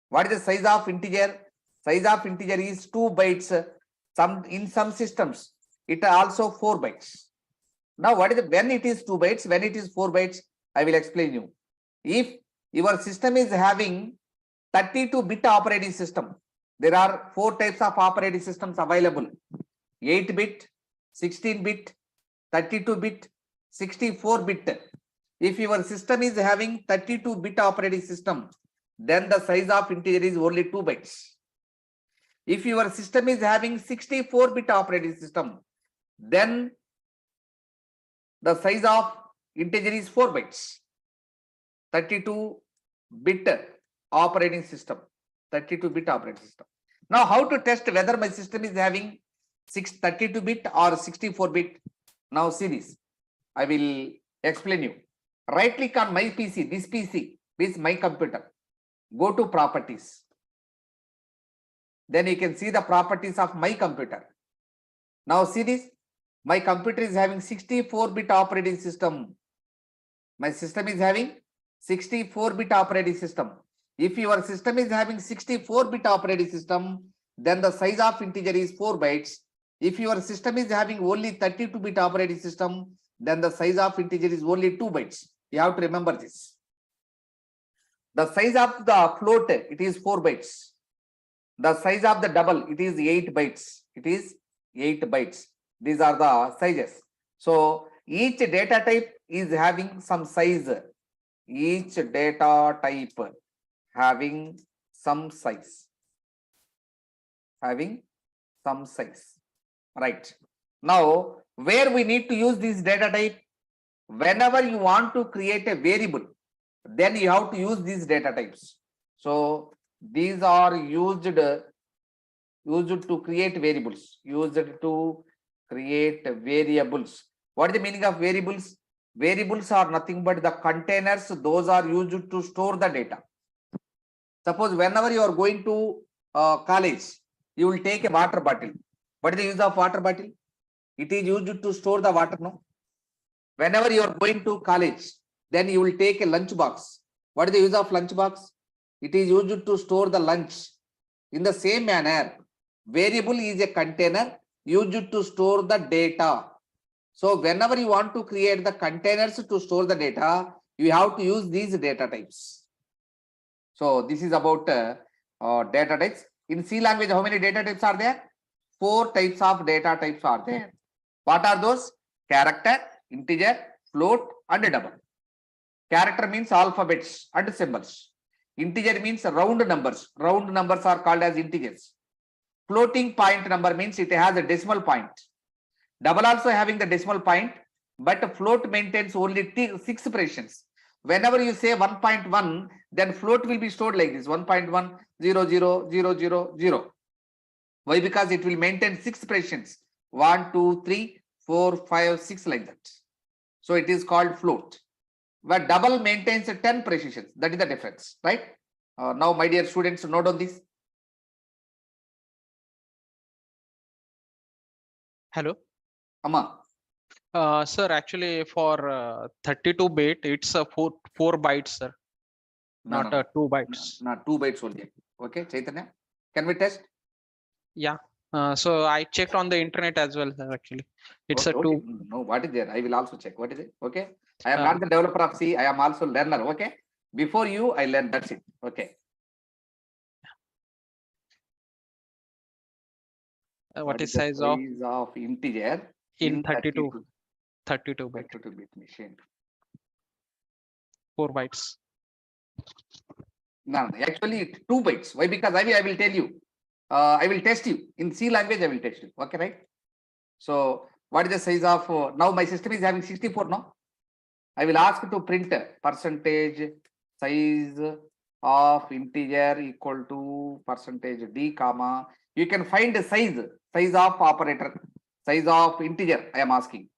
What is the size of integer? Size of integer is 2 bytes. In some systems, it also 4 bytes. Now, what is when it is 2 bytes? When it is 4 bytes, I will explain you. If your system is having 32-bit operating system, there are 4 types of operating systems available: 8-bit, 16-bit, 32-bit, 64-bit. If your system is having 32-bit operating system, then the size of integer is only 2 bytes. If your system is having 64-bit operating system, then the size of integer is 4 bytes. 32-bit operating system. 32-bit operating system. Now, how to test whether my system is having 32-bit or 64-bit? Now, see this. I will explain you. Right click on my PC. This PC is my computer. Go to properties. Then you can see the properties of my computer. Now, see this. My computer is having 64-bit operating system. My system is having 64-bit operating system. If your system is having 64-bit operating system, then the size of integer is 4 bytes. If your system is having only 32-bit operating system, then the size of integer is only 2 bytes. You have to remember this. The size of the float, it is 4 bytes. The size of the double, it is 8 bytes. It is 8 bytes. These are the sizes. So each data type is having some size. Each data type having some size. Having some size. Right. Now, where we need to use this data type? Whenever you want to create a variable, then you have to use these data types. So these are used to create variables. Used to create variables. What is the meaning of variables? Variables are nothing but the containers. Those are used to store the data. Suppose whenever you are going to college, you will take a water bottle. What is the use of water bottle? It is used to store the water, no? Whenever you are going to college, then you will take a lunch box. What is the use of lunch box? It is used to store the lunch. In the same manner, variable is a container used to store the data. So whenever you want to create the containers to store the data, you have to use these data types. So this is about data types. In C language, how many data types are there? 4 types of data types are there. What are those? Character, integer, float, and double. Character means alphabets and symbols. Integer means round numbers. Round numbers are called as integers. Floating point number means it has a decimal point. Double also having the decimal point, but float maintains only 6 fractions. Whenever you say 1.1, then float will be stored like this: 1.1, 0, 0, 0, 0, 0. Why? Because it will maintain 6 fractions. 1, 2, 3, 4, 5, 6 like that. So it is called float. But double maintains 10 precisions. That is the difference, right? Now, my dear students, note on this. Hello. Amma. Sir, actually for 32-bit, it's a 4 bytes, sir. No, Not no, 2 bytes. No, 2 bytes only. Okay, Chaitanya. Can we test? Yeah. So I checked on the internet as well, sir, actually. It's Okay, a okay. two. No, what is there? I will also check. What is it? Okay. I am Uh, not the developer of C. I am also learner. Okay. Before you, I learned. That's it. Okay. what is the size of size of integer in 32 32 32 bit, 32-bit machine? 4 bytes. No, actually 2 bytes. Why? Because I will tell you. I will test you in C language. I will test you. Okay, right? So what is the size of now? My system is having 64 now. I will ask to print percentage size of integer equal to percentage d comma. You can find the size of operator, size of integer. I am asking.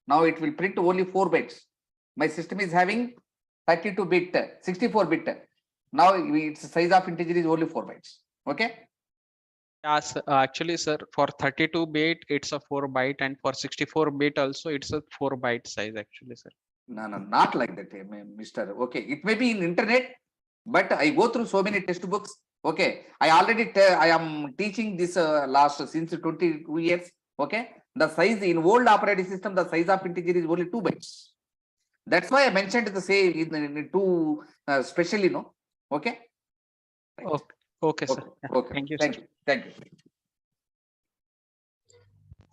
Now it will print only 4 bytes. My system is having 32-bit, 64-bit. Now its size of integer is only 4 bytes. Okay. Yes, actually, sir, for 32 bit, it's a 4 byte, and for 64 bit also, it's a 4 byte size, actually, sir. No, not like that, Mr. Okay, it may be in internet, but I go through so many textbooks. Okay, I am teaching this last since 22 years. Okay, the size in old operating system, the size of integer is only 2 bytes. That's why I mentioned the say in two specially, no. Okay. Right. Okay, okay, sir. Okay. Yeah, Okay. thank you, sir. Thank you. Thank you.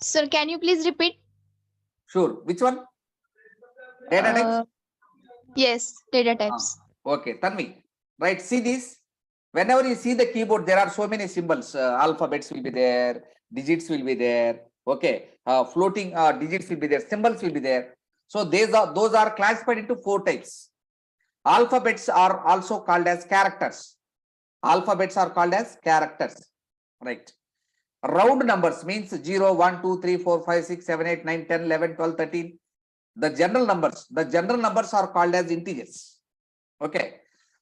Sir, can you please repeat? Sure. Which one? Data types. Uh, yes, data types. Okay, Tanvi. Right. See this. Whenever you see the keyboard, there are so many symbols. Alphabets will be there. Digits will be there. Okay. Floating digits will be there. Symbols will be there. So those are classified into 4 types. Alphabets are also called as characters. Alphabets are called as characters. Right. Round numbers means 0, 1, 2, 3, 4, 5, 6, 7, 8, 9, 10, 11, 12, 13. The general numbers are called as integers. Okay.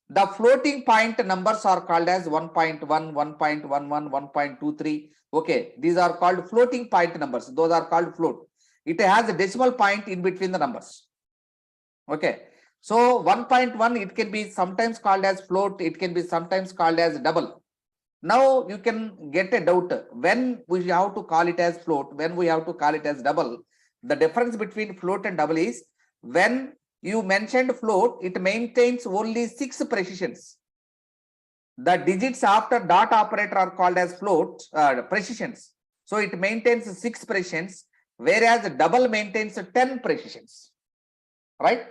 The floating point numbers are called as 1.1, 1.11, 1.23. Okay. These are called floating point numbers. Those are called float. It has a decimal point in between the numbers. Okay. So 1.1, it can be sometimes called as float. It can be sometimes called as double. Now you can get a doubt when we have to call it as float, when we have to call it as double. The difference between float and double is when you mentioned float, it maintains only 6 precisions. The digits after dot operator are called as float precisions. So it maintains 6 precisions, whereas double maintains 10 precisions. Right?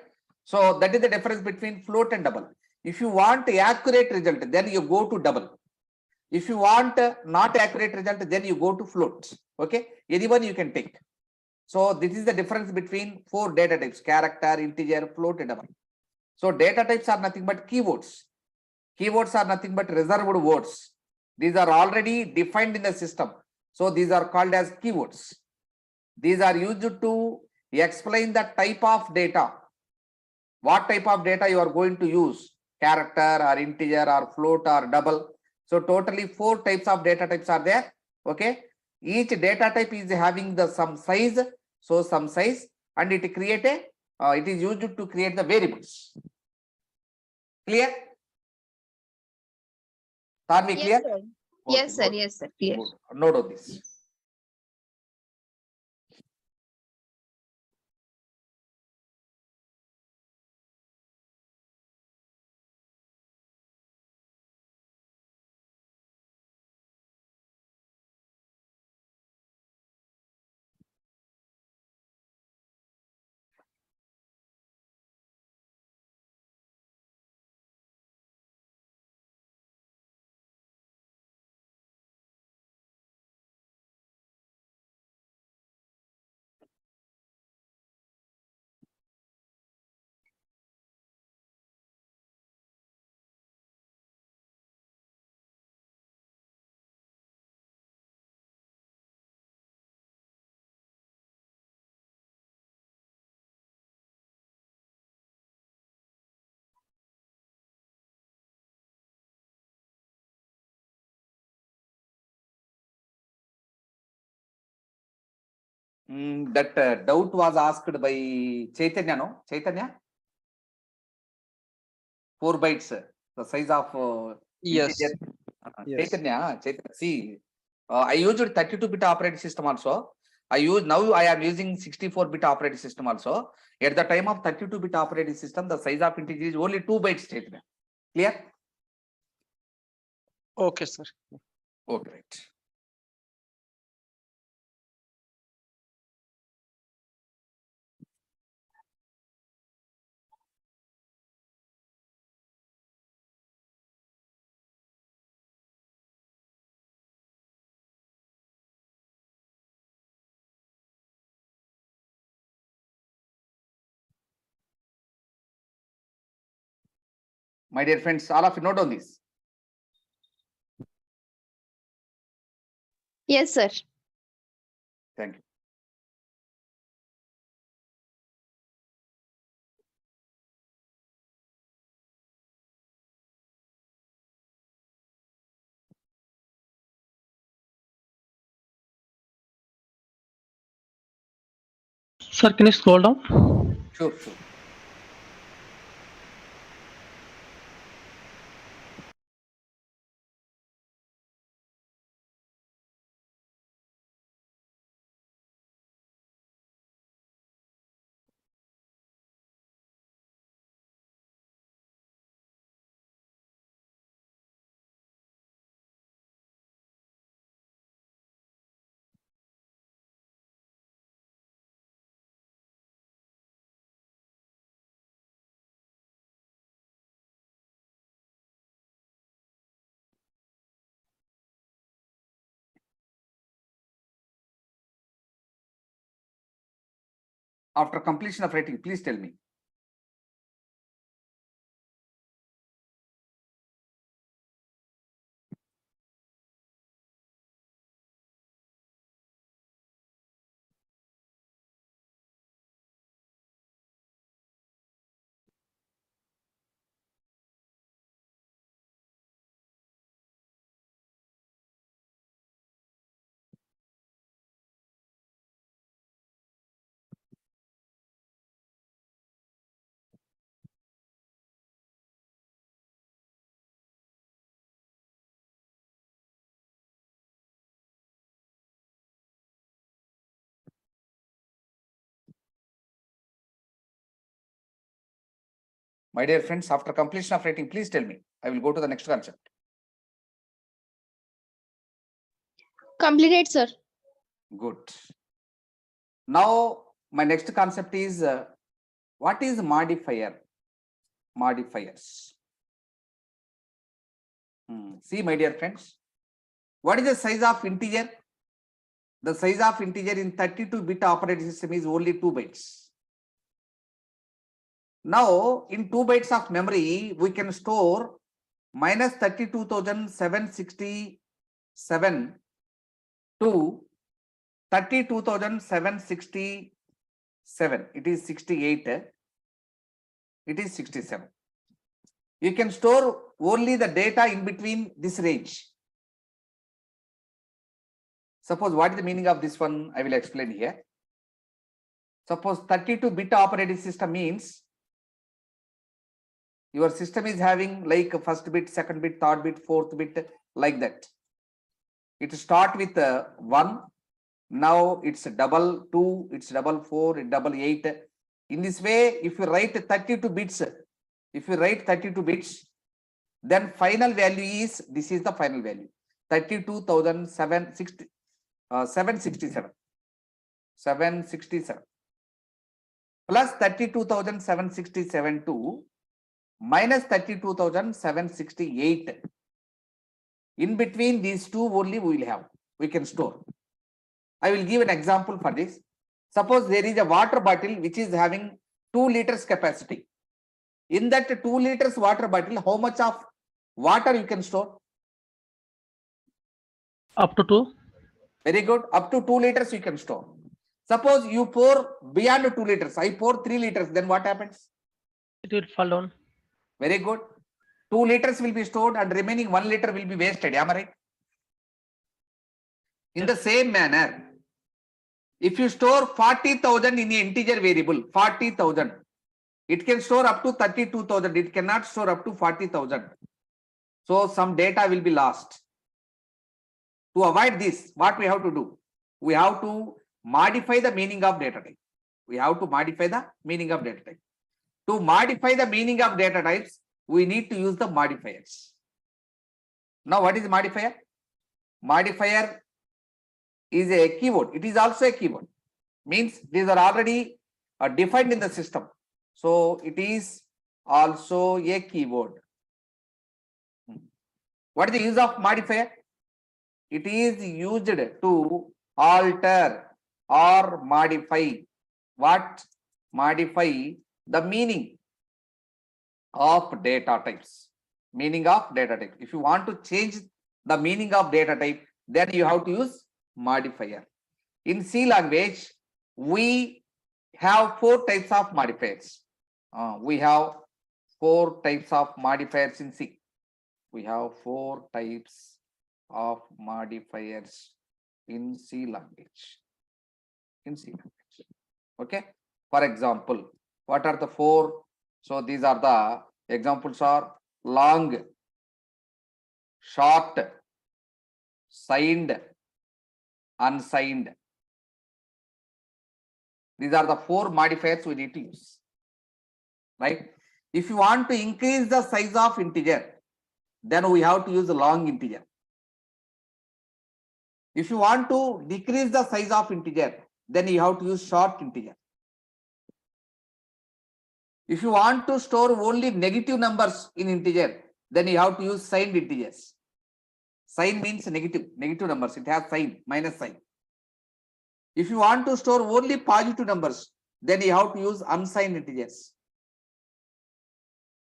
So that is the difference between float and double. If you want accurate result, then you go to double. If you want not accurate result, then you go to float. Okay, anyone you can take. So this is the difference between 4 data types: character, integer, float, and double. So data types are nothing but keywords. Keywords are nothing but reserved words. These are already defined in the system. So these are called as keywords. These are used to explain the type of data. What type of data you are going to use: character or integer or float or double. So totally 4 types of data types are there. Okay. Each data type is having the some size. So some size, and it create a it is used to create the variables. Clear? Are we clear? Yes, sir. Okay, Yes, sir. good, Yes, sir. Clear. good. Note of this. That doubt was asked by Chaitanya, no? Chaitanya? 4 bytes, the size of Yes, integer. yes. Chaitanya, see, I used 32-bit operating system also. Now I am using 64-bit operating system also. At the time of 32-bit operating system, the size of integer is only 2 bytes statement. Clear? Okay, sir. Okay, right. My dear friends, all of you note on this. Yes, sir. Thank you. Sir, can you scroll down? Sure, sure. After completion of writing, please tell me. My dear friends, after completion of writing, please tell me. I will go to the next concept. Completed, sir. Good. Now, my next concept is what is modifier? Modifiers. See, my dear friends, what is the size of integer? The size of integer in 32-bit operating system is only 2 bytes. Now, in 2 bytes of memory, we can store minus 32,767 to 32,767. It is 68. It is 67. You can store only the data in between this range. Suppose what is the meaning of this one? I will explain here. Suppose 32-bit operating system means your system is having like first bit, second bit, third bit, fourth bit, like that. It start with 1. Now it's double 2, it's double 4, it's double 8. In this way, if you write 32 bits, then final value is, this is the final value, 32,767. 767 plus 32,767 to minus 32,768. In between these two only we can store. I will give an example for this. Suppose there is a water bottle which is having 2 liters capacity. In that 2 liters water bottle, how much of water you can store? Up to 2. Very good. Up to 2 liters you can store. Suppose you pour beyond 2 liters. I pour 3 liters. Then what happens? It will fall down. Very good. 2 liters will be stored and remaining 1 liter will be wasted. Am I right? In the same manner, if you store 40,000 in the integer variable, 40,000, it can store up to 32,000. It cannot store up to 40,000. So some data will be lost. To avoid this, what we have to do? We have to modify the meaning of data type. We have to modify the meaning of data type. To modify the meaning of data types, we need to use the modifiers. Now, what is modifier? Modifier is a keyword. It is also a keyword. Means these are already defined in the system. So it is also a keyword. What is the use of modifier? It is used to alter or modify. What? Modify the meaning of data types. Meaning of data type. If you want to change the meaning of data type, then you have to use modifier. In C language, we have 4 types of modifiers. We have 4 types of modifiers in C. We have 4 types of modifiers in C language. In C language. Okay. For example, what are the 4? So these are the examples are long, short, signed, unsigned. These are the 4 modifiers we need to use. Right? If you want to increase the size of integer, then we have to use the long integer. If you want to decrease the size of integer, then you have to use short integer. If you want to store only negative numbers in integer, then you have to use signed integers. Sign means negative numbers. It has sign, minus sign. If you want to store only positive numbers, then you have to use unsigned integers.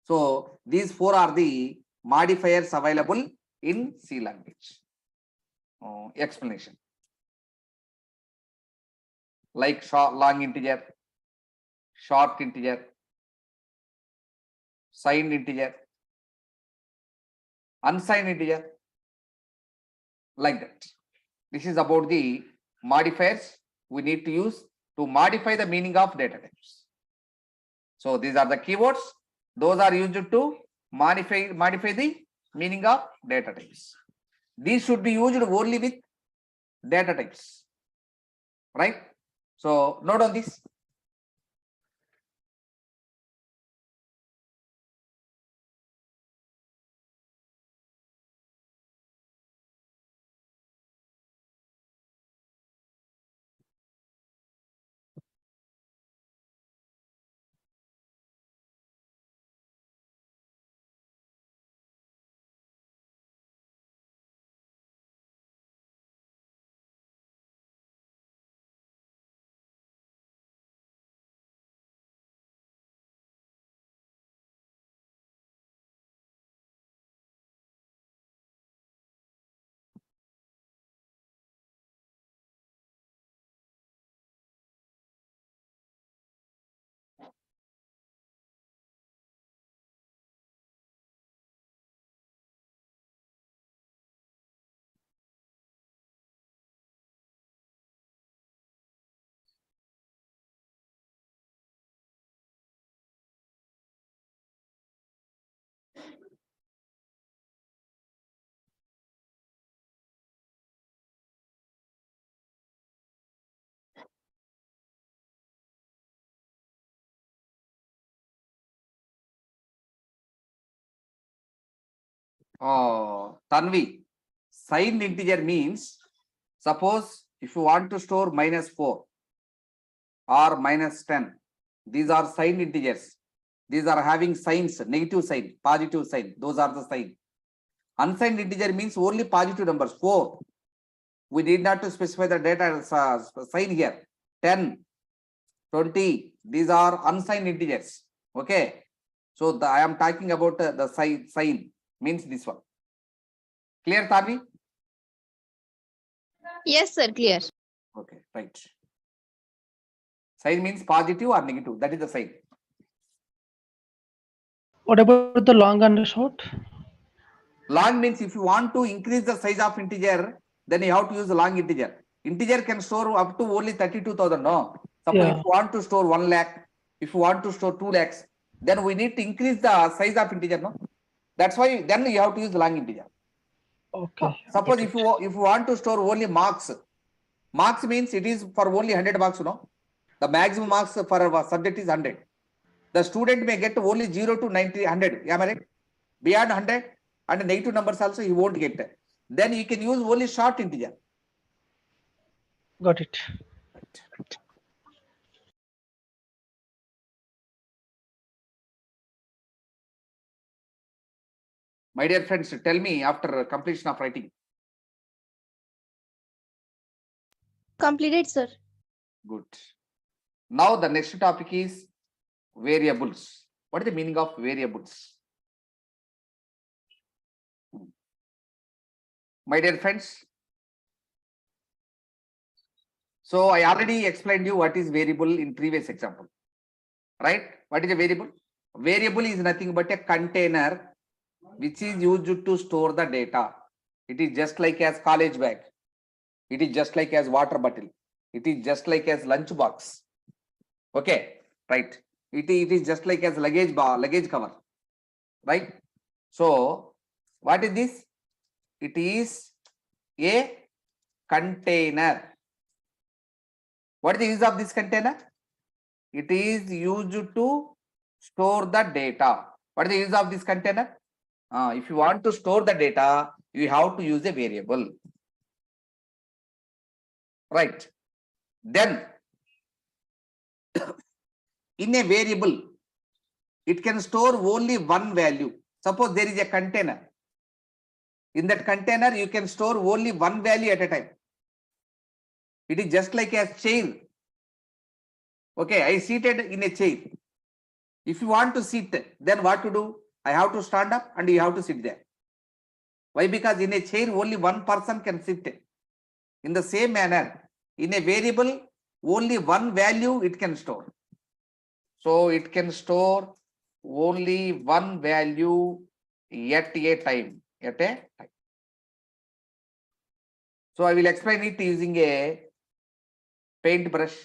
So these 4 are the modifiers available in C language. Explanation. Like short, long integer, short integer, signed integer, unsigned integer, like that. This is about the modifiers we need to use to modify the meaning of data types. So these are the keywords. Those are used to modify the meaning of data types. These should be used only with data types. Right? So note on this. Tanvi, signed integer means, suppose if you want to store -4 or -10, these are signed integers. These are having signs, negative sign, positive sign. Those are the sign. Unsigned integer means only positive numbers. 4. We need not to specify the data sign here. 10, 20. These are unsigned integers. Okay. So I am talking about the sign means this one. Clear, Tanvi? Yes, sir. Clear. Okay, right. Sign means positive or negative. That is the sign. What about the long and the short? Long means if you want to increase the size of integer, then you have to use the long integer. Integer can store up to only 32,000. No. Suppose if you want to store 1 lakh, if you want to store 2 lakhs, then we need to increase the size of integer. No. That's why then you have to use the long integer. Okay. Suppose got if it. you want to store only marks, marks means it is for only 100 marks, no? The maximum marks for a subject is 100. The student may get only 0 to 90, 100. Am I right? Beyond 100 and negative numbers also he won't get. Then you can use only short integer. Got it. My dear friends, tell me after completion of writing. Completed, sir. Good. Now the next topic is variables. What is the meaning of variables? My dear friends, so I already explained you what is variable in previous example, right? What is a variable? Variable is nothing but a container which is used to store the data. It is just like as college bag. It is just like as water bottle. It is just like as lunch box. Okay, right. It is just like as luggage cover, right? So what is this? It is a container. What is the use of this container? It is used to store the data. What is the use of this container? If you want to store the data, you have to use a variable. Right. Then in a variable, it can store only one value. Suppose there is a container. In that container, you can store only one value at a time. It is just like a chair. Okay, I seated in a chair. If you want to sit, then what to do? I have to stand up and you have to sit there. Why? Because in a chair, only one person can sit. In the same manner, in a variable, only one value it can store. So it can store only one value at a time. So I will explain it using a paintbrush.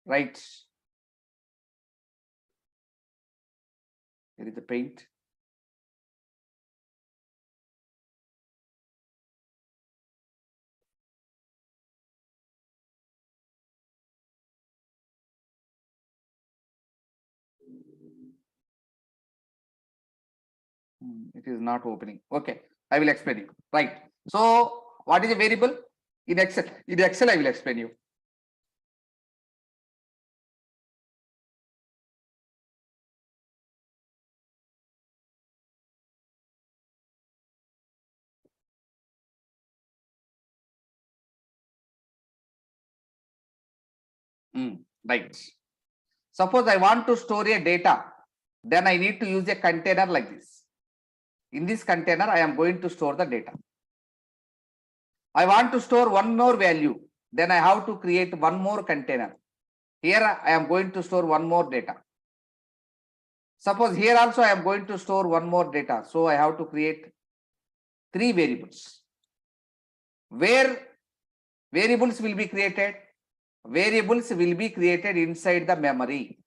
Right. Here is the paint. It is not opening. Okay, I will explain you. Right. So what is a variable in Excel? In Excel, I will explain you. Right. Suppose I want to store a data, then I need to use a container like this. In this container, I am going to store the data. I want to store one more value, then I have to create one more container. Here I am going to store one more data. Suppose here also I am going to store one more data. So I have to create three variables. Where variables will be created? Variables will be created inside the memory.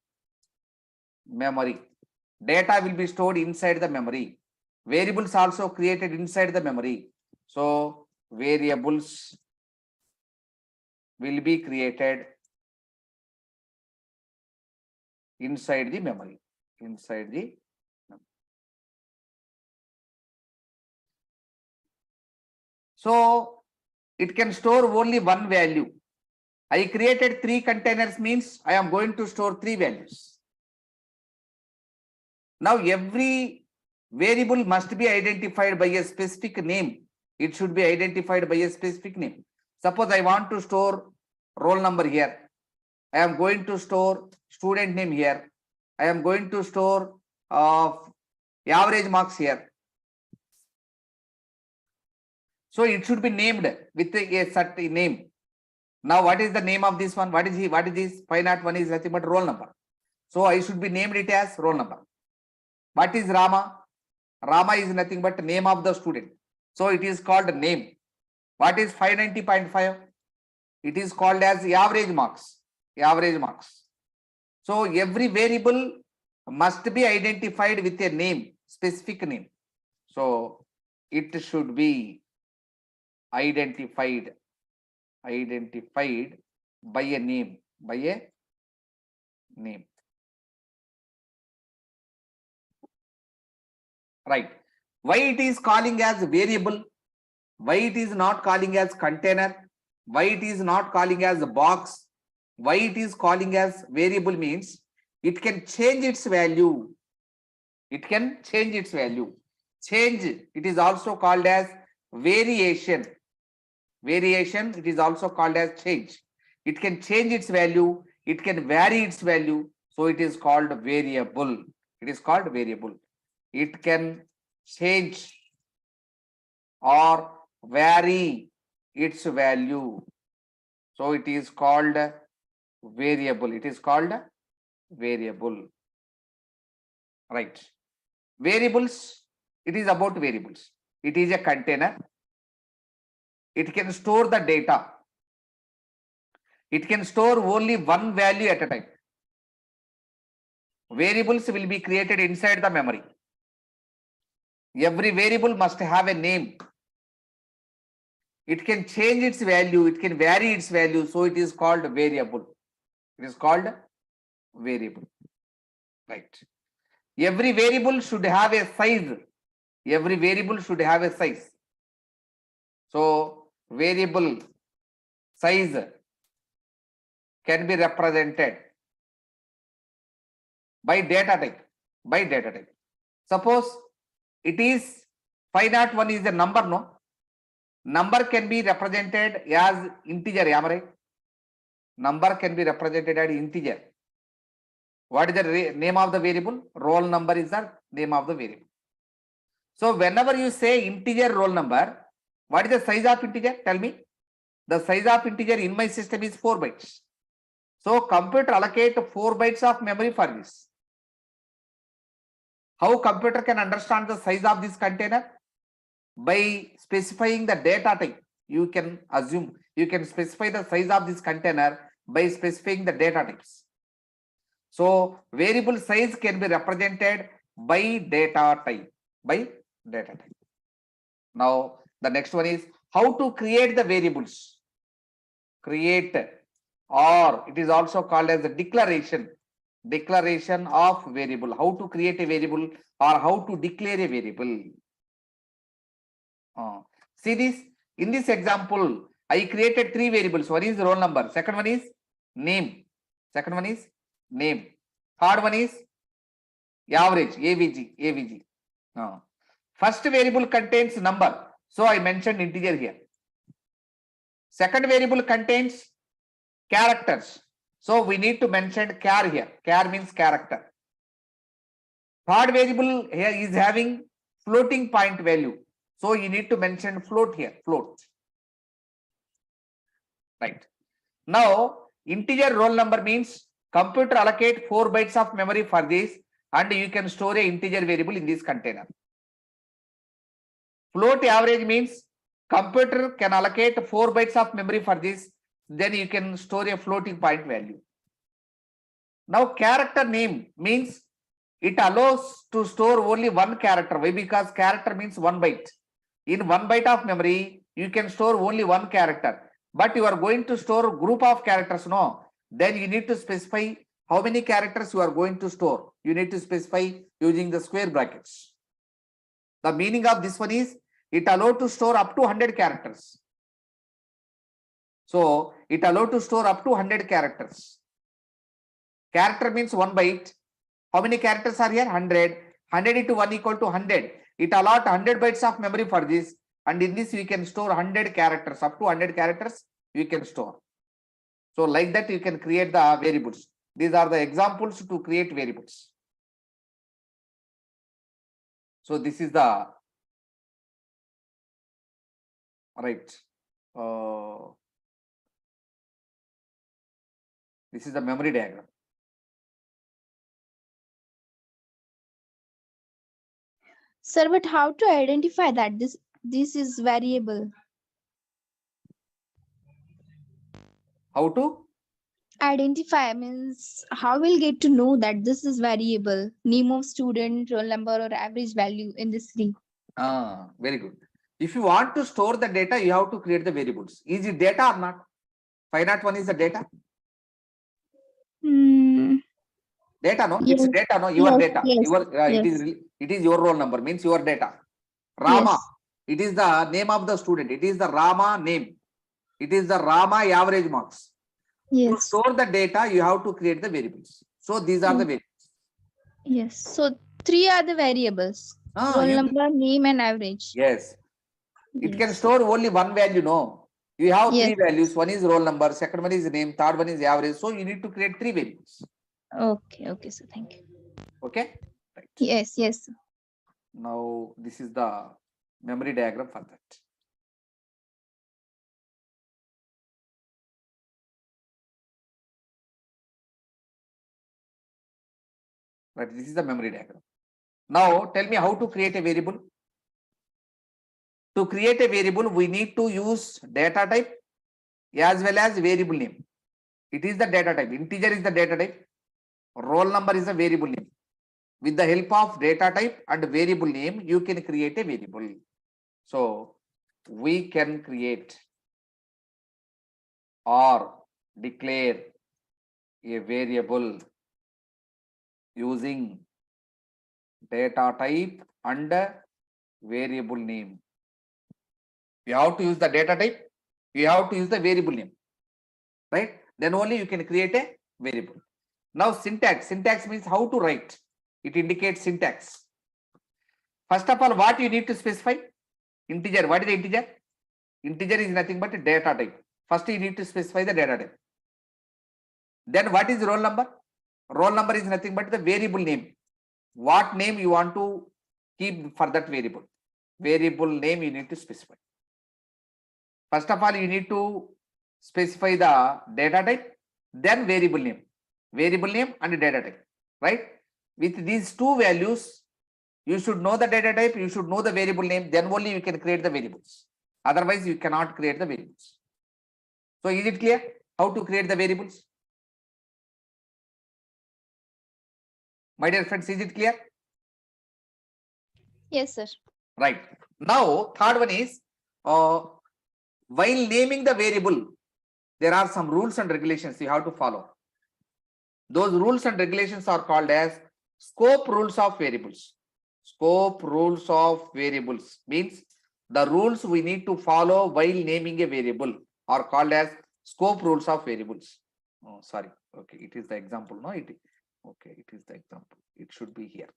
Data will be stored inside the memory. Variables also created inside the memory. So variables will be created inside the memory. So it can store only one value. I created three containers means I am going to store three values. Now every variable must be identified by a specific name. It should be identified by a specific name. Suppose I want to store roll number here. I am going to store student name here. I am going to store average marks here. So it should be named with a certain name. Now what is the name of this one? What is he? What is this? 501 is nothing but roll number. So I should be named it as roll number. What is Rama? Rama is nothing but name of the student. So it is called name. What is 590.5? It is called as average marks. So every variable must be identified with a name, specific name. So it should be identified by a name, right? Why it is calling as variable? Why it is not calling as container? Why it is not calling as a box? Why it is calling as variable means it can change its value. It can change its value. Change, it is also called as variation. Variation, it is also called as change. It can change its value. It can vary its value. So it is called variable. It is called variable. It can change or vary its value. So it is called variable. It is called variable. Right. Variables, it is about variables. It is a container. It can store the data. It can store only one value at a time. Variables will be created inside the memory. Every variable must have a name. It can change its value. It can vary its value. So it is called variable. It is called variable. Right. Every variable should have a size. Every variable should have a size. So variable size can be represented by data type. Suppose it is 501 is a number, no? Number can be represented as integer, am I right? Number can be represented as integer. What is the name of the variable? Roll number is the name of the variable. So whenever you say integer roll number, what is the size of integer? Tell me. The size of integer in my system is 4 bytes. So computer allocate 4 bytes of memory for this. How computer can understand the size of this container? By specifying the data type. You can assume, you can specify the size of this container by specifying the data types. So variable size can be represented by data type. Now the next one is how to create the variables. Create, or it is also called as a declaration of variable. How to create a variable or how to declare a variable. See this, in this example, I created 3 variables. One is roll number, second one is name, third one is average, AVG. First variable contains number, so I mentioned integer here. Second variable contains characters, so we need to mention char here. Char means character. Third variable here is having floating point value, so you need to mention float here, float. Right. Now integer roll number means computer allocate 4 bytes of memory for this, and you can store a integer variable in this container. Float average means computer can allocate 4 bytes of memory for this, then you can store a floating point value. Now character name means it allows to store only one character. Why? Because character means 1 byte. In 1 byte of memory, you can store only one character. But you are going to store a group of characters, no? Then you need to specify how many characters you are going to store. You need to specify using the square brackets. The meaning of this one is it allowed to store up to 100 characters. So it allowed to store up to 100 characters. Character means 1 byte. How many characters are here? 100. 100 into 1 equal to 100. It allowed 100 bytes of memory for this. And in this, we can store 100 characters. Up to 100 characters, we can store. So like that, you can create the variables. These are the examples to create variables. So this is the right. This is the memory diagram. Sir, but how to identify that this is variable? How to? Identify means how we'll get to know that this is variable, name of student, roll number, or average value in this three. Very good. If you want to store the data, you have to create the variables. Is it data or not? 501 is the data. Hmm. Data, no? Yes. It's data, no? Your Yes, data. yes, Your yes. it is your roll number, means your data. Rama, Yes. it is the name of the student. It is the Rama name. It is the Rama average marks. To Yes. store the data, you have to create the variables. So these are the variables. Yes. So three are the variables. Roll You number, name, and average. yes. It can Yes. store only one value, no? You have Yes. three values. One is roll number, second one is name, third one is average. So you need to create three variables. Okay. Okay. So thank you. Okay. Right. Yes. Yes. Now this is the memory diagram for that. Right. This is the memory diagram. Now tell me how to create a variable. To create a variable, we need to use data type as well as variable name. It is the data type. Integer is the data type. Roll number is a variable name. With the help of data type and variable name, you can create a variable. So we can create or declare a variable using data type and variable name. You have to use the data type, you have to use the variable name, right? Then only you can create a variable. Now syntax means how to write. It indicates syntax. First of all, what you need to specify? Integer. What is the integer? Integer is nothing but a data type. First you need to specify the data type. Then what is roll number? Roll number is nothing but the variable name. What name you want to keep for that variable? Variable name you need to specify. First of all, you need to specify the data type, then variable name and data type, right? With these two values, you should know the data type, you should know the variable name, then only you can create the variables. Otherwise, you cannot create the variables. So is it clear how to create the variables? My dear friends, is it clear? Yes, sir. Right. Now, third one is, while naming the variable, there are some rules and regulations you have to follow. Those rules and regulations are called as scope rules of variables. Scope rules of variables means the rules we need to follow while naming a variable are called as scope rules of variables. Oh, sorry. Okay, it is the example. No, it is the example. It should be here.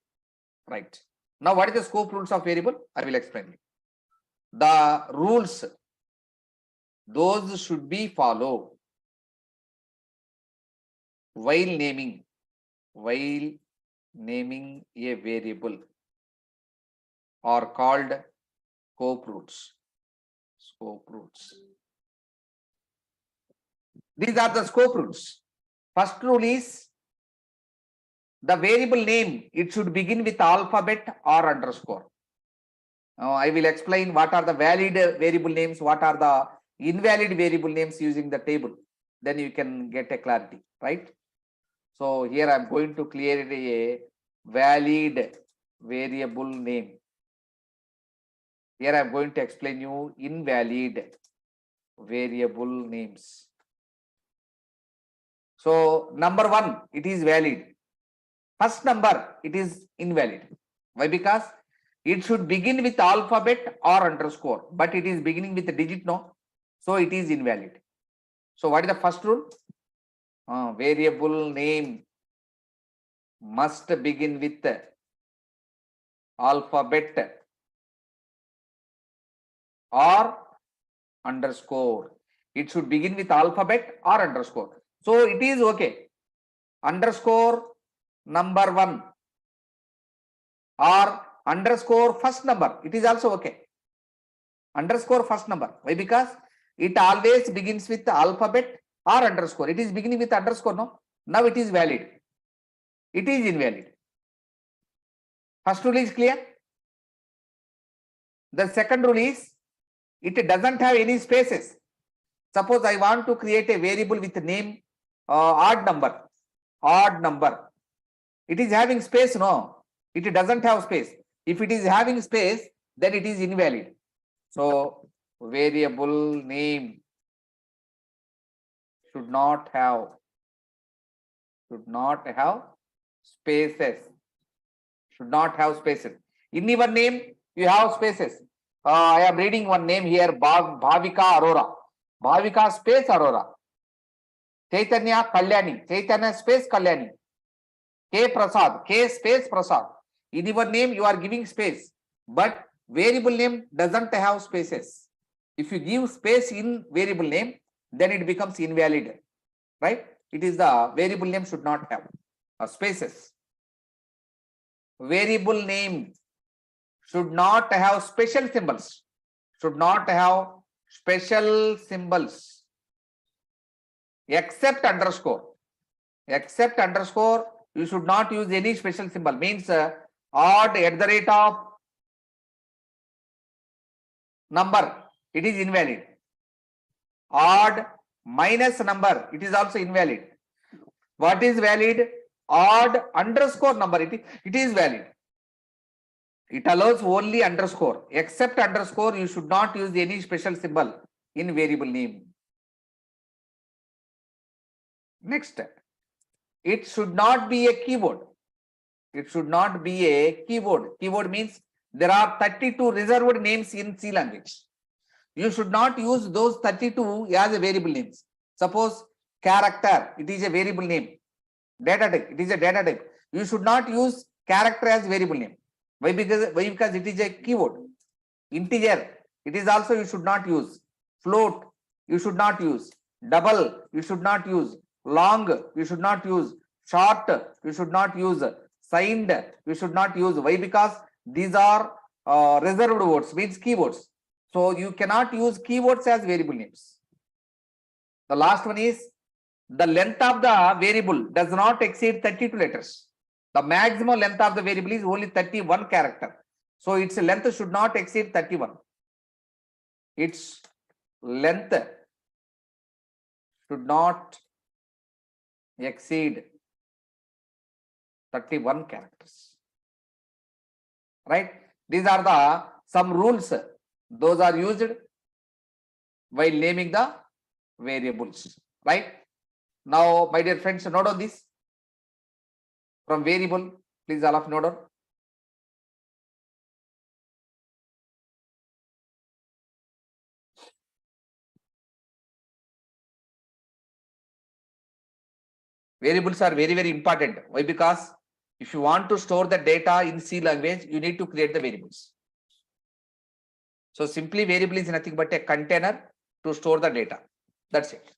Right. Now, what is the scope rules of variable? I will explain you. The rules, those should be followed while naming a variable are called scope rules. Scope rules. These are the scope rules. First rule is the variable name, it should begin with alphabet or underscore. Now I will explain what are the valid variable names, what are the invalid variable names using the table. Then you can get a clarity, right? So here I am going to create a valid variable name. Here I am going to explain you invalid variable names. So number one, it is valid. First number, it is invalid. Why? Because it should begin with alphabet or underscore, but it is beginning with a digit, no? So it is invalid. So what is the first rule? Variable name must begin with alphabet or underscore. It should begin with alphabet or underscore. So it is okay. Underscore number one or underscore first number. It is also okay. Underscore first number. Why? Because it always begins with the alphabet or underscore. It is beginning with underscore, no? Now it is valid. It is invalid. First rule is clear. The second rule is it doesn't have any spaces. Suppose I want to create a variable with name odd number, odd number. It is having space, no? It doesn't have space. If it is having space, then it is invalid. So variable name should not have spaces. Should not have spaces. In your name, you have spaces. I am reading one name here, Bhavika Arora. Bhavika space Arora. Chaitanya Kalyani. Chaitanya space Kalyani. K Prasad. K space Prasad. In your name, you are giving space. But variable name doesn't have spaces. If you give space in variable name, then it becomes invalid. Right? It is the variable name should not have spaces. Variable name should not have special symbols. Should not have special symbols. Except underscore. Except underscore, you should not use any special symbol. Means odd at the rate of number, it is invalid. Odd minus number, it is also invalid. What is valid? Odd underscore number, it is valid. It allows only underscore. Except underscore, you should not use any special symbol in variable name. Next, it should not be a keyword. It should not be a keyword. Keyword means there are 32 reserved names in C language. You should not use those 32 as a variable names. Suppose character, it is a variable name. Data type, it is a data type. You should not use character as variable name. Why? Because it is a keyword. Integer, it is also you should not use. Float, you should not use. Double, you should not use. Long, you should not use. Short, you should not use. Signed, you should not use. Why? Because these are reserved words, means keywords. So you cannot use keywords as variable names. The last one is the length of the variable does not exceed 32 letters. The maximum length of the variable is only 31 character. So its length should not exceed 31. Its length should not exceed 31 characters. Right? These are the some rules. Those are used while naming the variables. Right? Now, my dear friends, note on this. From variable, please all of note on. Variables are very, very important. Why? Because if you want to store the data in C language, you need to create the variables. So simply variable is nothing but a container to store the data. That's it.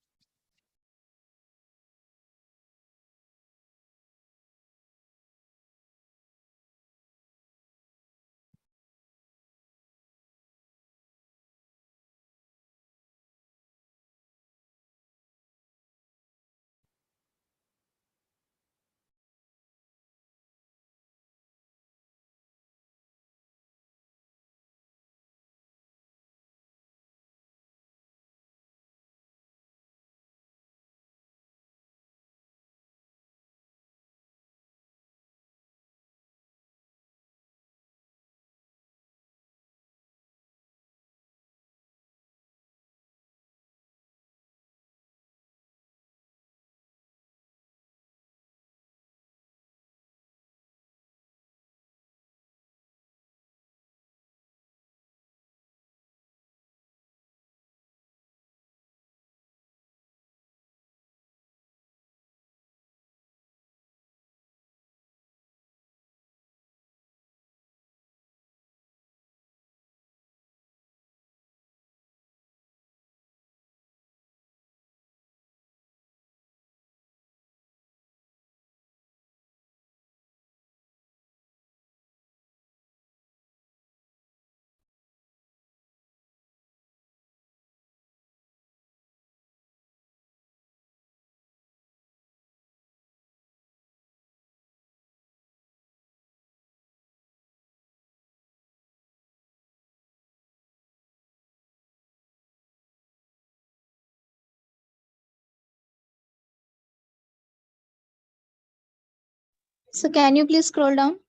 So can you please scroll down?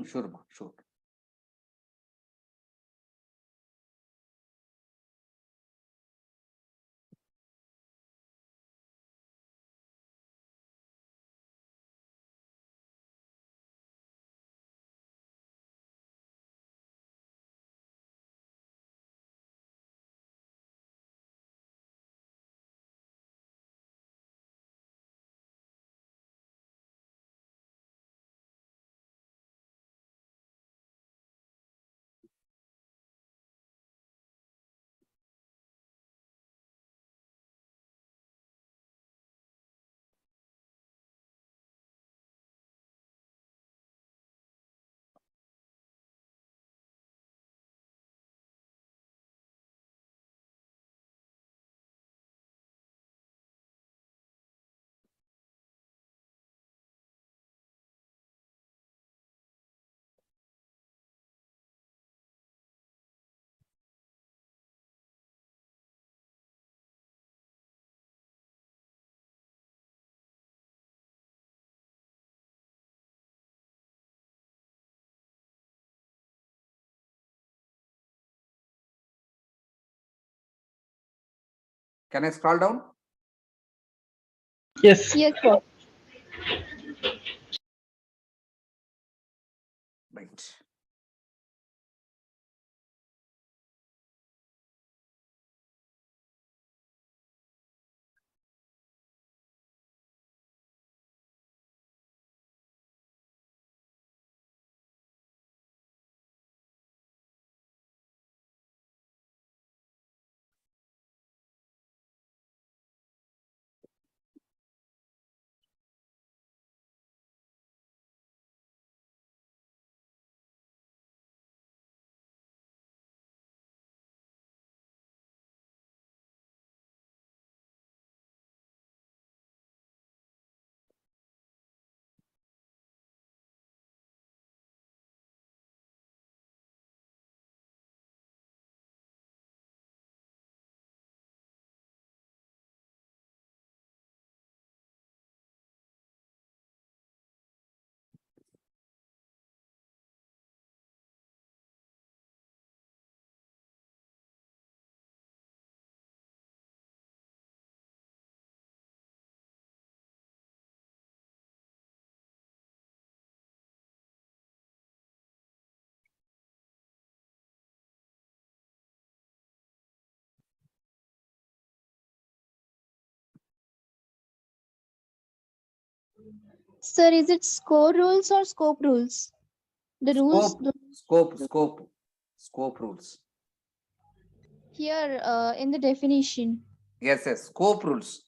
Sure, ma, sure. Can I scroll down? Yes. Yes, sir. Right. Sir, is it score rules or scope rules? The rules Scope rules. here in the definition. Yes, scope rules.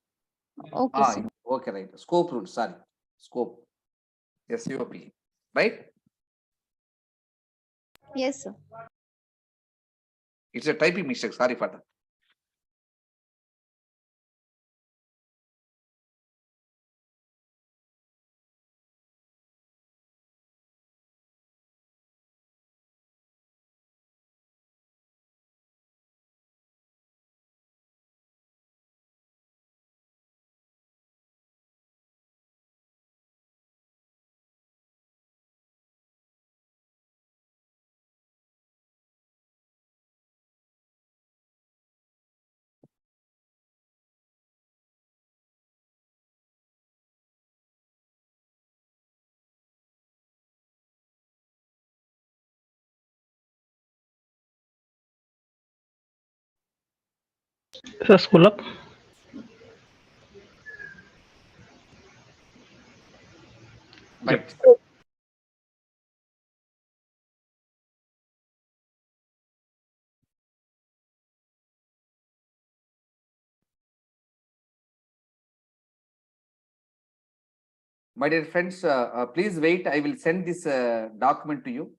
Okay, sir. Okay, right. Scope rules, sorry. Scope. SUP. Right? Yes, sir. It's a typing mistake. Sorry for that. So scroll up. Right. My dear friends, please wait. I will send this document to you.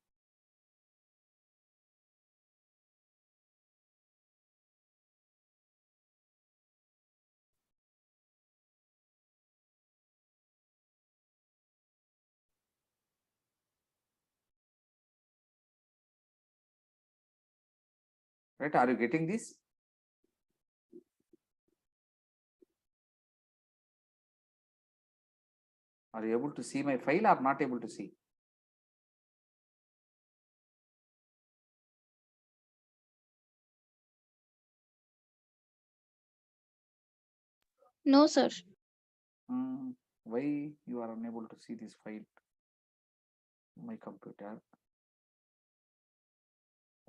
Right? Are you getting this? Are you able to see my file or not able to see? No, sir. Why you are unable to see this file? My computer.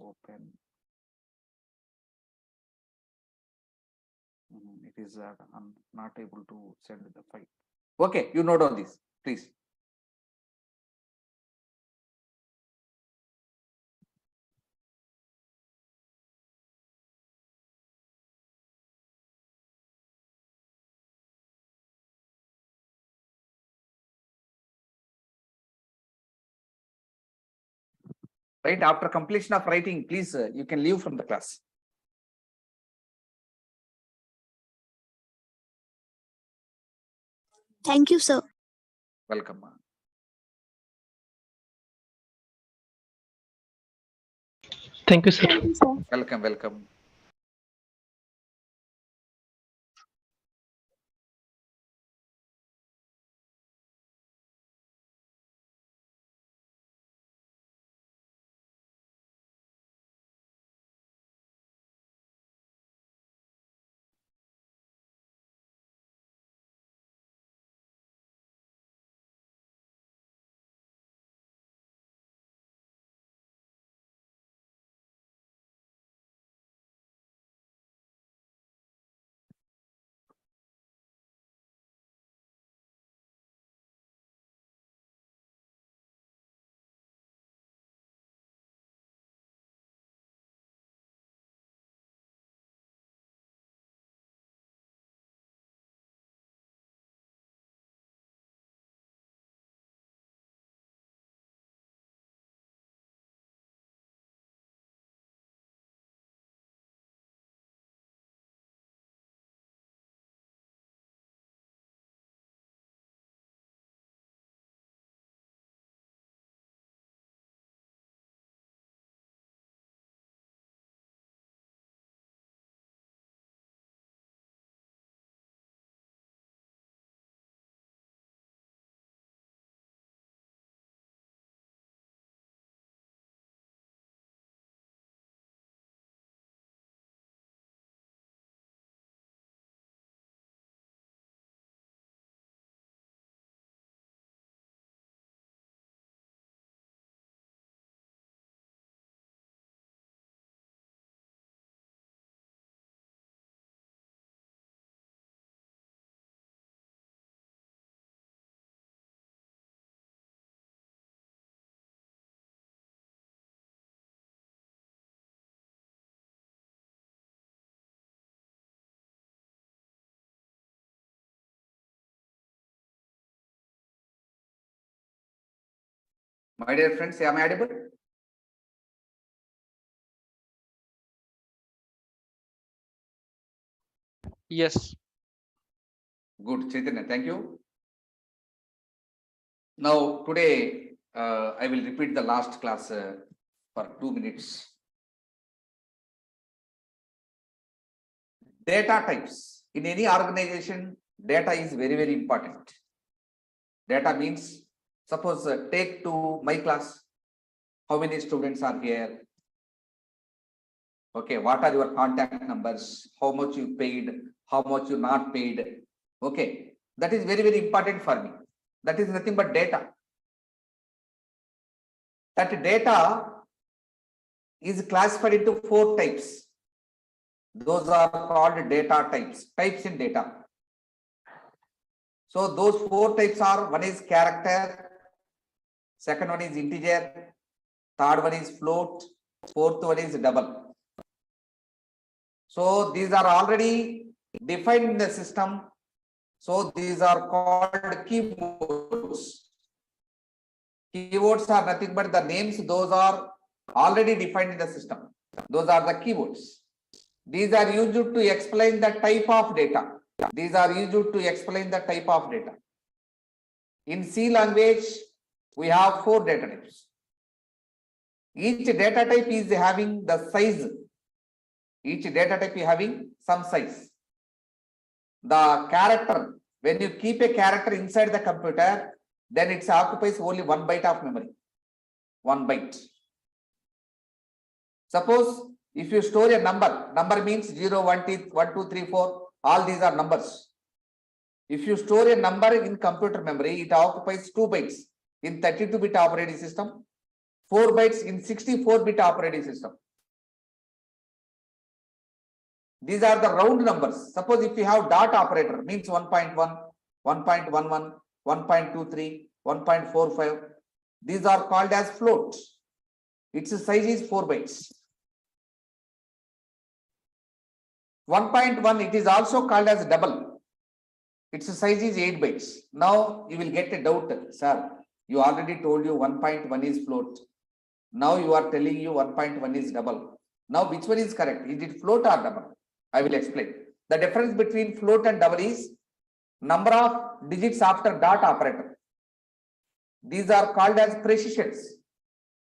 Open. It is I'm not able to send the file. Okay, you note on this, please. Right after completion of writing, please you can leave from the class. Thank you, sir. Welcome. Thank you, sir. Thank you, sir. Welcome, welcome. My dear friends, am I audible? Yes. Good, Chaitanya, thank you. Now, today, I will repeat the last class for 2 minutes. Data types. In any organization, data is very, very important. Data means, suppose take to my class, how many students are here? Okay, what are your contact numbers? How much you paid? How much you not paid? Okay, that is very, very important for me. That is nothing but data. That data is classified into 4 types. Those are called data types, types in data. So those 4 types are, one is character, second one is integer, third one is float, fourth one is double. So these are already defined in the system. So these are called keywords. Keywords are nothing but the names, those are already defined in the system. Those are the keywords. These are used to explain the type of data. These are used to explain the type of data. In C language, we have 4 data types. Each data type is having the size. Each data type is having some size. The character, when you keep a character inside the computer, then it occupies only 1 byte of memory. 1 byte. Suppose if you store a number means 0, 1, 2, 3, 4, all these are numbers. If you store a number in computer memory, it occupies 2 bytes in 32-bit operating system, 4 bytes in 64-bit operating system. These are the round numbers. Suppose if you have dot operator means 1.1, 1.11, 1.23, 1.45. These are called as float. Its size is 4 bytes. 1.1, it is also called as double. Its size is 8 bytes. Now you will get a doubt, sir. You already told you 1.1 is float. Now you are telling you 1.1 is double. Now which one is correct? Is it float or double? I will explain. The difference between float and double is number of digits after dot operator. These are called as precisions.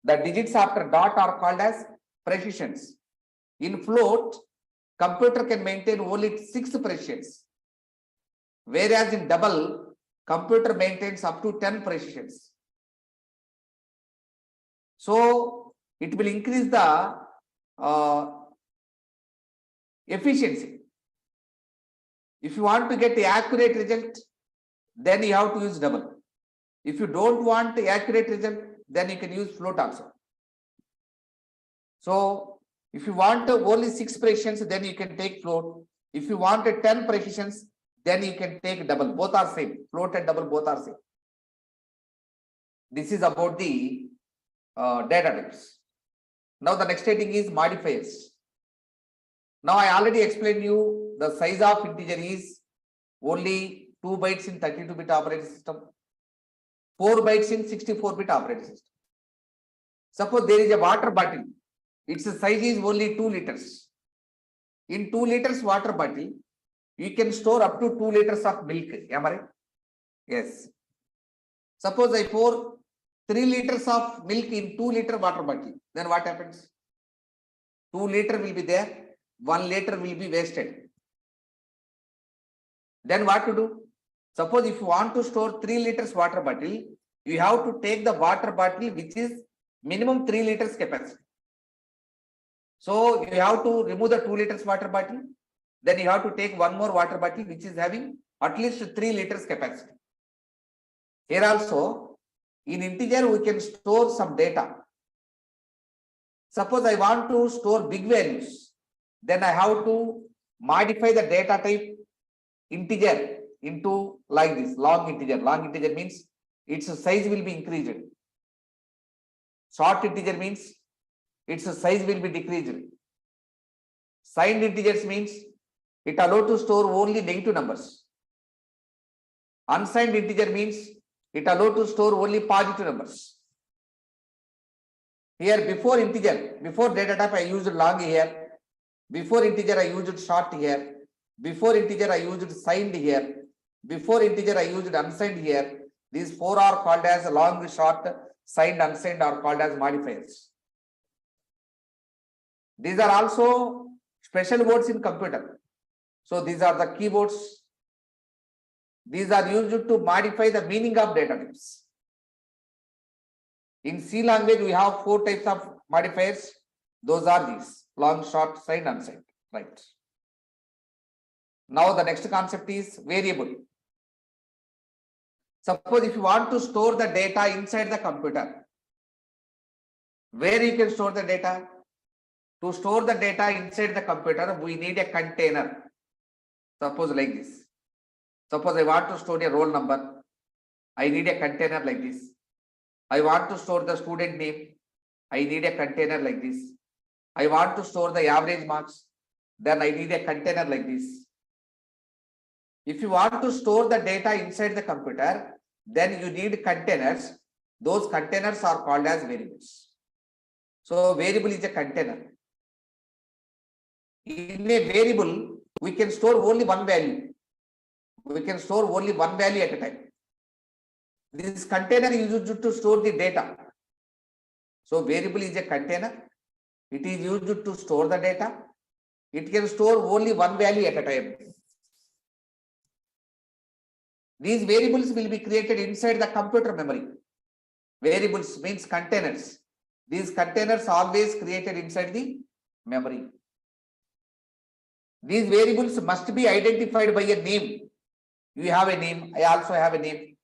The digits after dot are called as precisions. In float, computer can maintain only 6 precisions. Whereas in double, computer maintains up to 10 precisions. So it will increase the efficiency. If you want to get the accurate result, then you have to use double. If you don't want the accurate result, then you can use float also. So if you want only 6 precisions, then you can take float. If you want 10 precisions, then you can take double. Both are same. Float and double both are same. This is about the data types. Now the next heading is modifiers. Now I already explained you the size of integer is only 2 bytes in 32-bit operating system, 4 bytes in 64-bit operating system. Suppose there is a water bottle. Its size is only 2 liters. In 2 liters water bottle, you can store up to 2 liters of milk. Am I right? Yes. Suppose I pour 3 liters of milk in 2 liter water bottle. Then what happens? 2 liter will be there. 1 liter will be wasted. Then what to do? Suppose if you want to store 3 liters water bottle, you have to take the water bottle which is minimum 3 liters capacity. So you have to remove the 2 liters water bottle. Then you have to take one more water bottle which is having at least 3 liters capacity. Here also, in integer we can store some data. Suppose I want to store big values. Then I have to modify the data type integer into like this, long integer. Long integer means its size will be increased. Short integer means its size will be decreased. Signed integers means it allows to store only negative numbers. Unsigned integer means it allows to store only positive numbers. Here before integer, before data type I used long here. Before integer I used short here. Before integer I used signed here. Before integer I used unsigned here. These 4 are called as long, short, signed, unsigned are called as modifiers. These are also special words in computer. So these are the keywords. These are used to modify the meaning of data types. In C language, we have 4 types of modifiers. Those are these: long, short, signed, unsigned. Right. Now the next concept is variable. Suppose if you want to store the data inside the computer, where you can store the data? To store the data inside the computer, we need a container. Suppose like this. Suppose I want to store a roll number. I need a container like this. I want to store the student name. I need a container like this. I want to store the average marks. Then I need a container like this. If you want to store the data inside the computer, then you need containers. Those containers are called as variables. So variable is a container. In a variable, we can store only one value. We can store only one value at a time. This container is used to store the data. So variable is a container. It is used to store the data. It can store only one value at a time. These variables will be created inside the computer memory. Variables means containers. These containers always created inside the memory. These variables must be identified by a name. You have a name, I also have a name.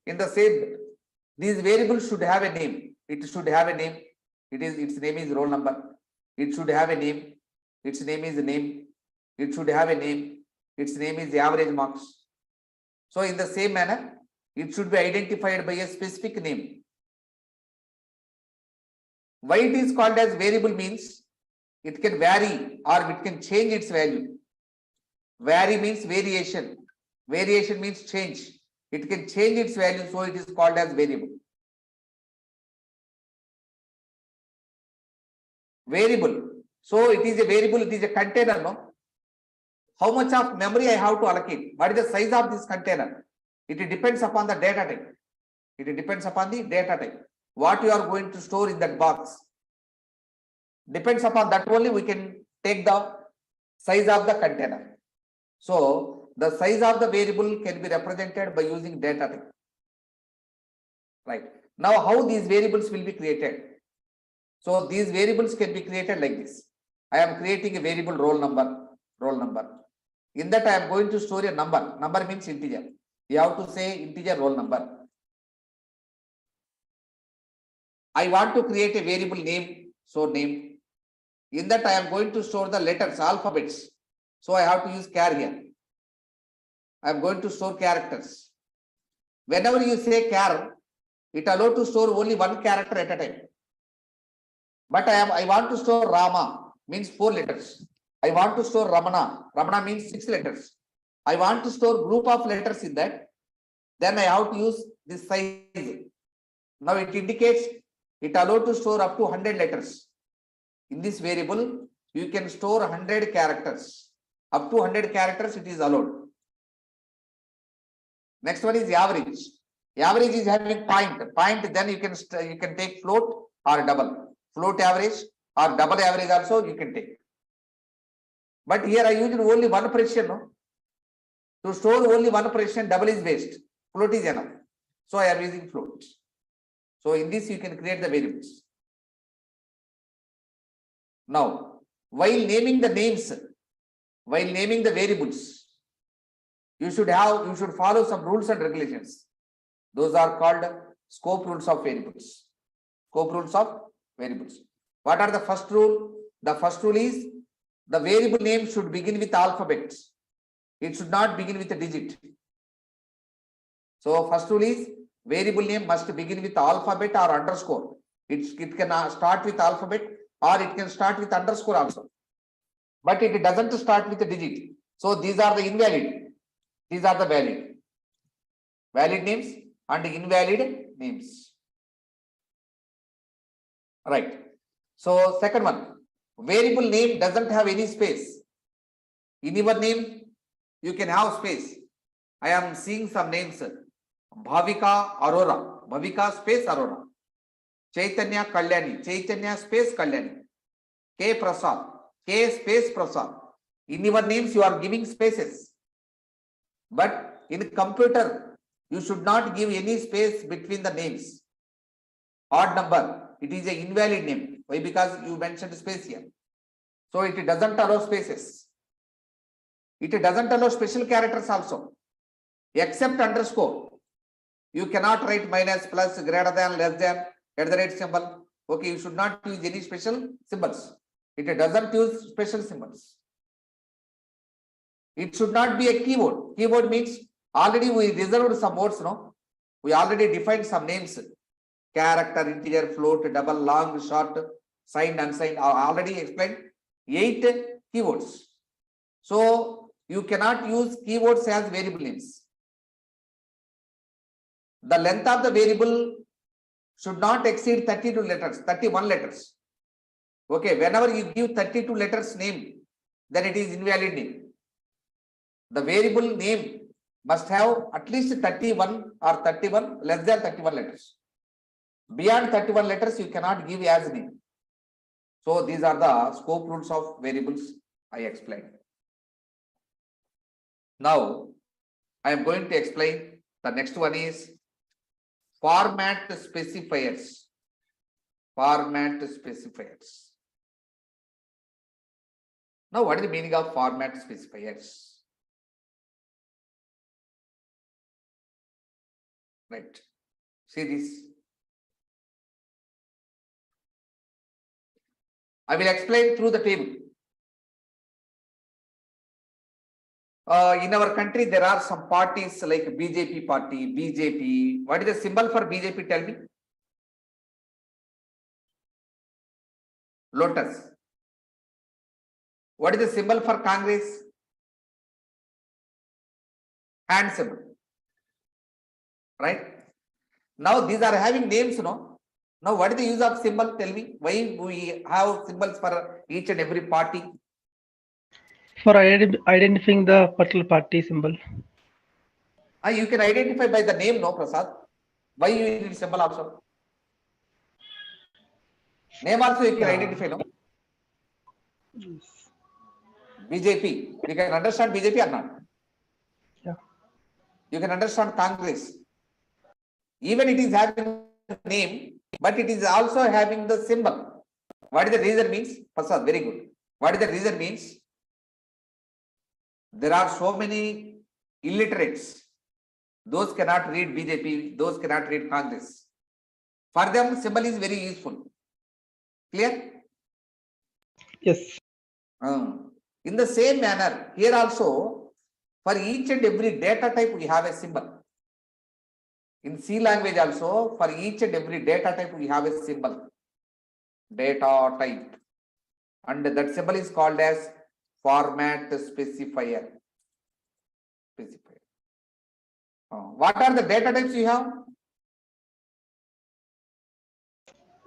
In the same, these variables should have a name. It should have a name. Its name is roll number. It should have a name. Its name is name. It should have a name. Its name is average marks. So in the same manner, it should be identified by a specific name. Why it is called as variable means it can vary or it can change its value. Vary means variation. Variation means change. It can change its value, so it is called as variable. Variable. So it is a variable, it is a container, no? How much of memory I have to allocate? What is the size of this container? It depends upon the data type. It depends upon the data type. What you are going to store in that box. Depends upon that only we can take the size of the container. So the size of the variable can be represented by using data type. Right. Now how these variables will be created? So these variables can be created like this. I am creating a variable roll number. In that I am going to store a number. Number means integer. You have to say integer roll number. I want to create a variable name. So name. In that I am going to store the letters, alphabets. So I have to use char here. I am going to store characters. Whenever you say char, it allows to store only one character at a time. But I want to store Rama, means 4 letters. I want to store Ramana. Ramana means 6 letters. I want to store group of letters in that. Then I have to use this size. Now it indicates it allows to store up to 100 letters. In this variable, you can store 100 characters. Up to 100 characters, it is allowed. Next one is average. Average is having point. Point, then you can take float or double. Float average or double average also you can take. But here I used only one precision. No? To store only one precision, double is waste. Float is enough. So I am using float. So in this you can create the variables. Now, while naming the names, while naming the variables, you should follow some rules and regulations. Those are called scope rules of variables. Scope rules of variables. What are the first rule? The first rule is the variable name should begin with alphabets. It should not begin with a digit. So first rule is variable name must begin with alphabet or underscore. It can start with alphabet or it can start with underscore also. But it doesn't start with a digit. So these are the invalid. These are the valid. Valid names and invalid names. Right. So second one, variable name doesn't have any space. In your name, you can have space. I am seeing some names. Bhavika Arora. Bhavika space Arora. Chaitanya Kalyani. Chaitanya space Kalyani. K Prasad. K space Prasad. In your names, you are giving spaces. But in computer, you should not give any space between the names. Odd number. It is an invalid name. Why? Because you mentioned space here. So it doesn't allow spaces. It doesn't allow special characters also. Except underscore. You cannot write minus, plus, greater than, less than, @ symbol. Okay, you should not use any special symbols. It doesn't use special symbols. It should not be a keyword. Keyword means already we reserved some words, no? We already defined some names. Character, integer, float, double, long, short, signed, unsigned. Already explained 8 keywords. So you cannot use keywords as variable names. The length of the variable should not exceed 32 letters, 31 letters. Okay, whenever you give 32 letters name, then it is invalid name. The variable name must have at least 31 or 31, less than 31 letters. Beyond 31 letters, you cannot give as name. So these are the scope rules of variables I explained. Now, I am going to explain The next one is format specifiers. Format specifiers. Now, what is the meaning of format specifiers? Right. See this. I will explain through the table. In our country, there are some parties like BJP party, BJP. What is the symbol for BJP? Tell me. Lotus. What is the symbol for Congress? Hand symbol. Right? Now these are having names, no? Now what is the use of symbol? Tell me. Why we have symbols for each and every party? For identifying the particular party symbol. You can identify by the name, no, Prasad? Why you need symbol also? Name also you can identify, no? BJP. You can understand BJP or not? Yeah. You can understand Congress. Even it is having name, but it is also having the symbol. What is the reason means? Prasad, very good. What is the reason means? There are so many illiterates. Those cannot read BJP, those cannot read Congress. For them, symbol is very useful. Clear? Yes. In the same manner, here also, for each and every data type, we have a symbol. In C language also, for each and every data type, we have a symbol. Data type. And that symbol is called as format specifier. What are the data types you have?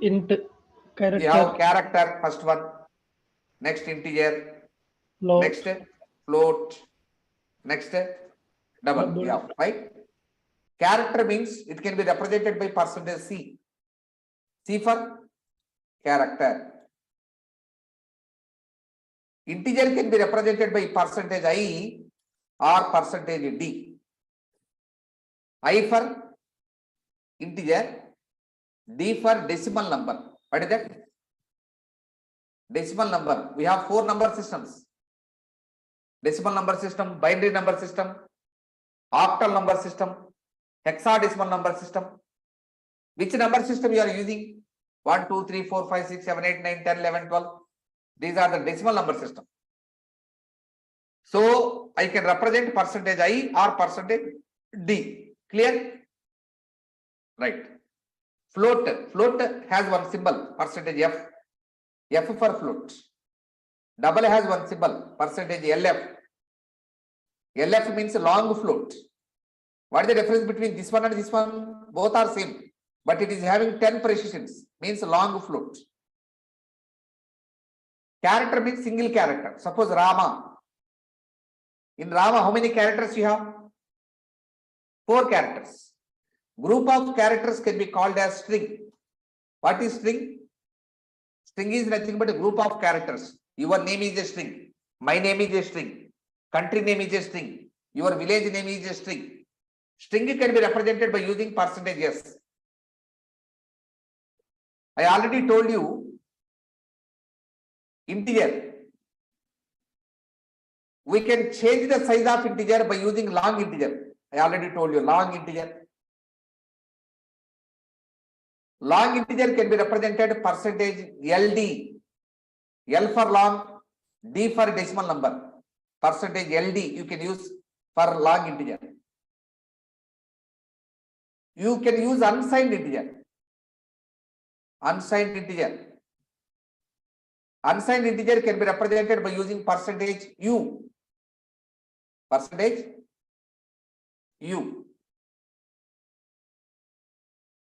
Int, character, You have character, first one. Next integer. float, Next float. Next double. Double. Yeah, right? Character means it can be represented by percentage C. C for character. Integer can be represented by percentage I or percentage D. I for integer, D for decimal number. What is that? Decimal number. We have 4 number systems. Decimal number system, binary number system, octal number system, hexadecimal number system. Which number system you are using? 1, 2, 3, 4, 5, 6, 7, 8, 9, 10, 11, 12. These are the decimal number system. So I can represent percentage I or percentage D. Clear? Right. Float. Float has one symbol, percentage F. F for float. Double has one symbol, percentage LF. LF means long float. What is the difference between this one and this one? Both are same, but it is having 10 precisions, means long float. Character means single character. Suppose Rama. In Rama, how many characters you have? 4 characters. Group of characters can be called as string. What is string? String is nothing but a group of characters. Your name is a string. My name is a string. Country name is a string. Your village name is a string. String can be represented by using percentage S. I already told you integer. We can change the size of integer by using long integer. I already told you long integer. Long integer can be represented percentage LD. L for long, D for decimal number. Percentage LD you can use for long integer. You can use unsigned integer. Unsigned integer. Unsigned integer can be represented by using percentage U. Percentage U.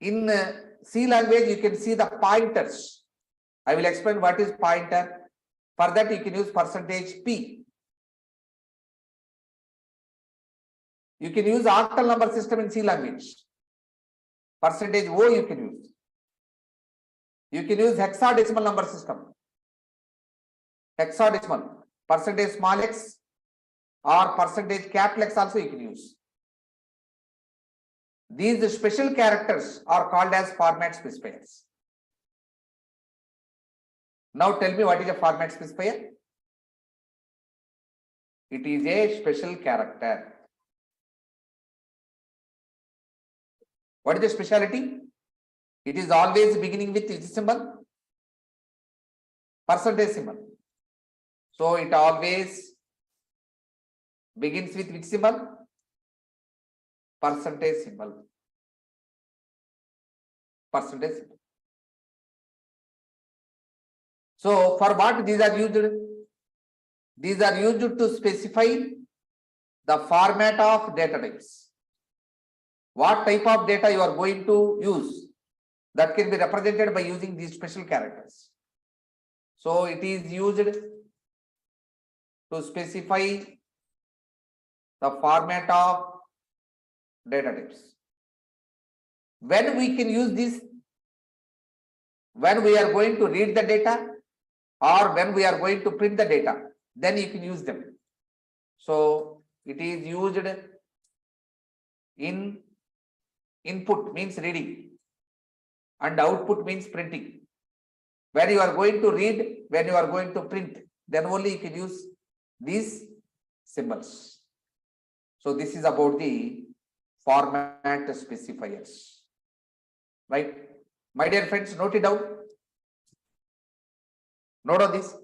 In C language, you can see the pointers. I will explain what is pointer. For that, you can use percentage P. You can use octal number system in C language. Percentage O you can use. You can use hexadecimal number system. Hexadecimal. Percentage small x or percentage capital X also you can use. These special characters are called as format specifiers. Now tell me, what is a format specifier? It is a special character. What is the speciality? It is always beginning with which symbol? Percentage symbol. So it always begins with which symbol? Percentage symbol. Percentage symbol. So for what these are used? These are used to specify the format of data types. What type of data you are going to use, that can be represented by using these special characters. So it is used to specify the format of data types. When we can use this? When we are going to read the data or when we are going to print the data, then you can use them. So it is used in input, means reading, and output means printing. When you are going to read, when you are going to print, then only you can use these symbols. So this is about the format specifiers, right? My dear friends, note it down. Note on this.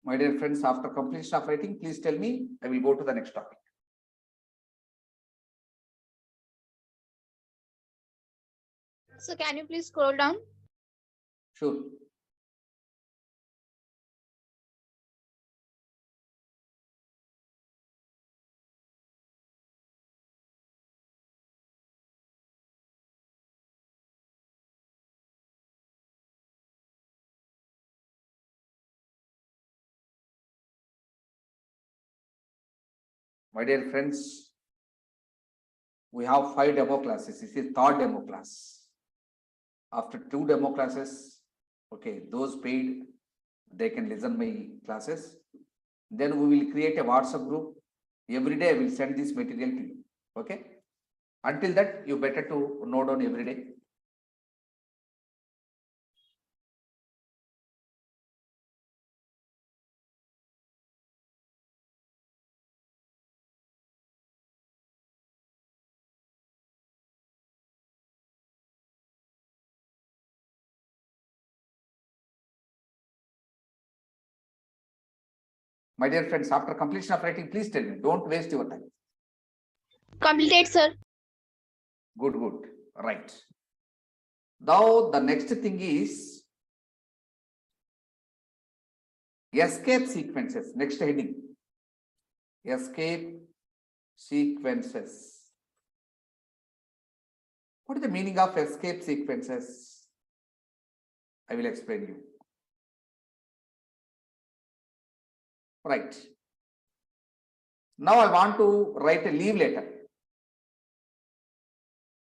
My dear friends, after completion of writing, please tell me. I will go to the next topic. So can you please scroll down? Sure. My dear friends, we have 5 demo classes. This is third demo class. After 2 demo classes, okay, those paid, they can listen my classes. Then we will create a WhatsApp group. Every day I will send this material to you. Okay. Until that, you better to note down every day. My dear friends, after completion of writing, please tell me. Don't waste your time. Completed, sir. Good, good. Right. Now, the next thing is escape sequences. Next heading. Escape sequences. What is the meaning of escape sequences? I will explain you. Right. Now I want to write a leave letter.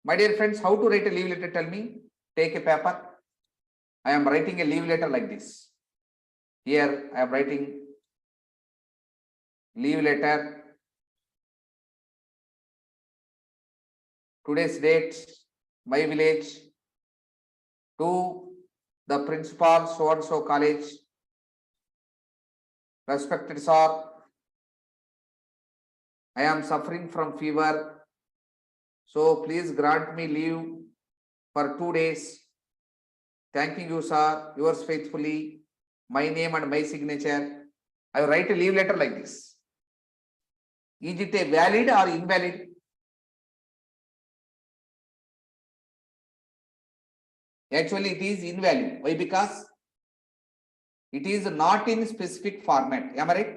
My dear friends, how to write a leave letter? Tell me. Take a paper. I am writing a leave letter like this. Here I am writing leave letter. Today's date, my village, to the principal so and so college. Respected sir, I am suffering from fever, so please grant me leave for 2 days. Thanking you, sir. Yours faithfully. My name and my signature. I write a leave letter like this. Is it a valid or invalid? Actually, it is invalid. Why? Because it is not in specific format. Am I right?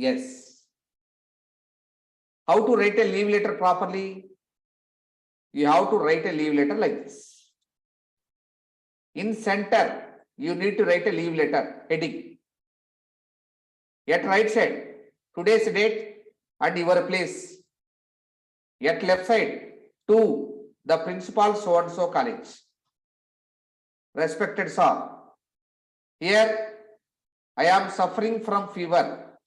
Yes. How to write a leave letter properly? You have to write a leave letter like this. In center, you need to write a leave letter heading. At right side, today's date and your place. At left side, to the principal so and so college. Respected sir, here I am suffering from fever,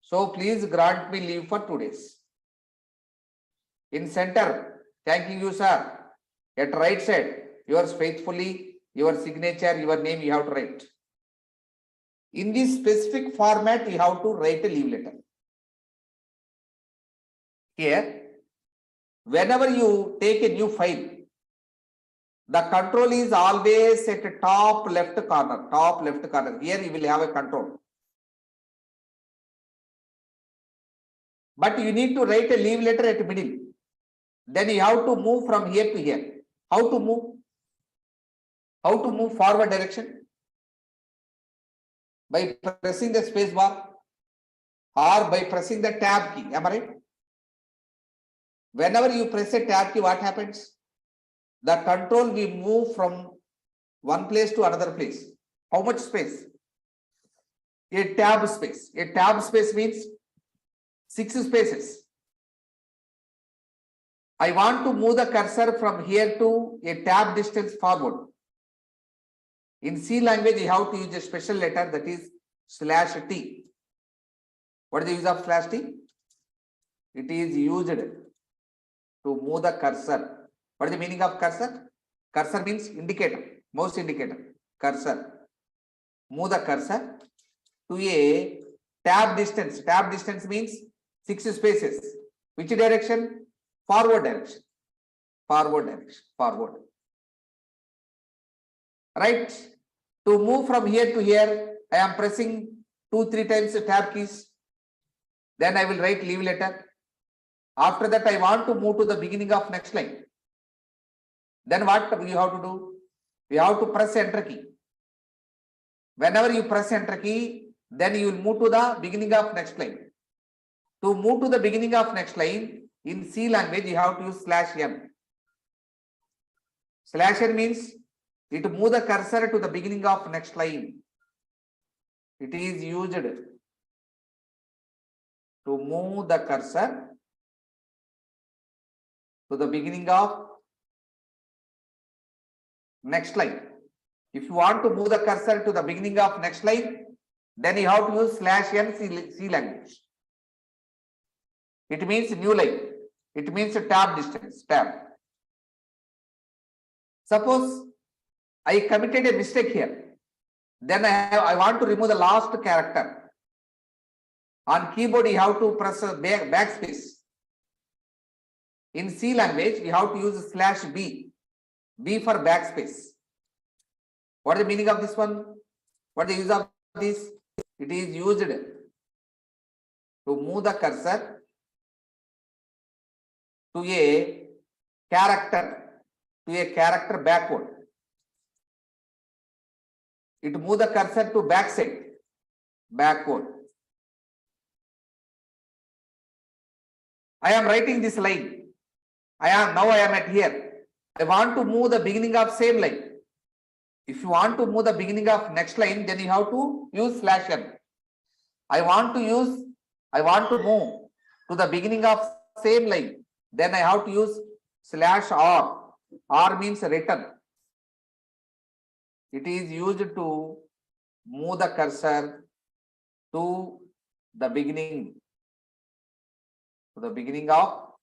so please grant me leave for 2 days. In center, thanking you, sir. At right side, yours faithfully, your signature, your name you have to write. In this specific format, you have to write a leave letter. Here, whenever you take a new file, the control is always at the top left corner, top left corner. Here you will have a control. But you need to write a leave letter at the middle. Then you have to move from here to here. How to move? How to move forward direction? By pressing the space bar or by pressing the tab key. Am I right? Whenever you press a tab key, what happens? The control will move from one place to another place. How much space? A tab space. A tab space means 6 spaces. I want to move the cursor from here to a tab distance forward. In C language, you have to use a special letter, that is /T. What is the use of /T? It is used to move the cursor. What is the meaning of cursor? Cursor means indicator, mouse indicator, cursor. Move the cursor to a tab distance. Tab distance means 6 spaces. Which direction? Forward direction. Forward direction. Forward. Right? To move from here to here, I am pressing 2-3 times the tab keys. Then I will write leave letter. After that, I want to move to the beginning of next line. Then what you have to do? You have to press enter key. Whenever you press enter key, then you will move to the beginning of next line. To move to the beginning of next line, in C language, you have to use /n. /n means it move the cursor to the beginning of next line. It is used to move the cursor to the beginning of next line. If you want to move the cursor to the beginning of next line, then you have to use /n C language. It means new line. It means tab distance, tab. Suppose I committed a mistake here. Then I want to remove the last character. On keyboard, you have to press backspace. In C language, you have to use /B. B for backspace. What is the meaning of this one? What is the use of this? It is used to move the cursor to a character backward. It move the cursor to backside, backward. I am writing this line. I am at here. I want to move the beginning of same line. If you want to move the beginning of next line, then you have to use /n. I want to move to the beginning of same line. Then I have to use /r. R means written. It is used to move the cursor to the beginning of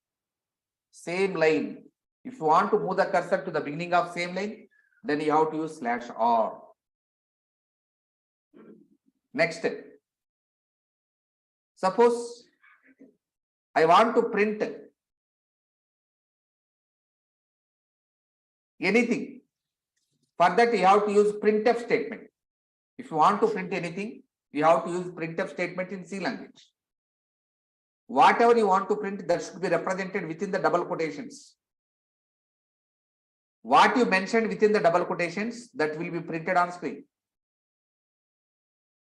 same line. If you want to move the cursor to the beginning of same line, then you have to use /r. Next, suppose I want to print anything. For that, you have to use printf statement. If you want to print anything, you have to use printf statement in C language. Whatever you want to print, that should be represented within the double quotations. What you mentioned within the double quotations, that will be printed on screen.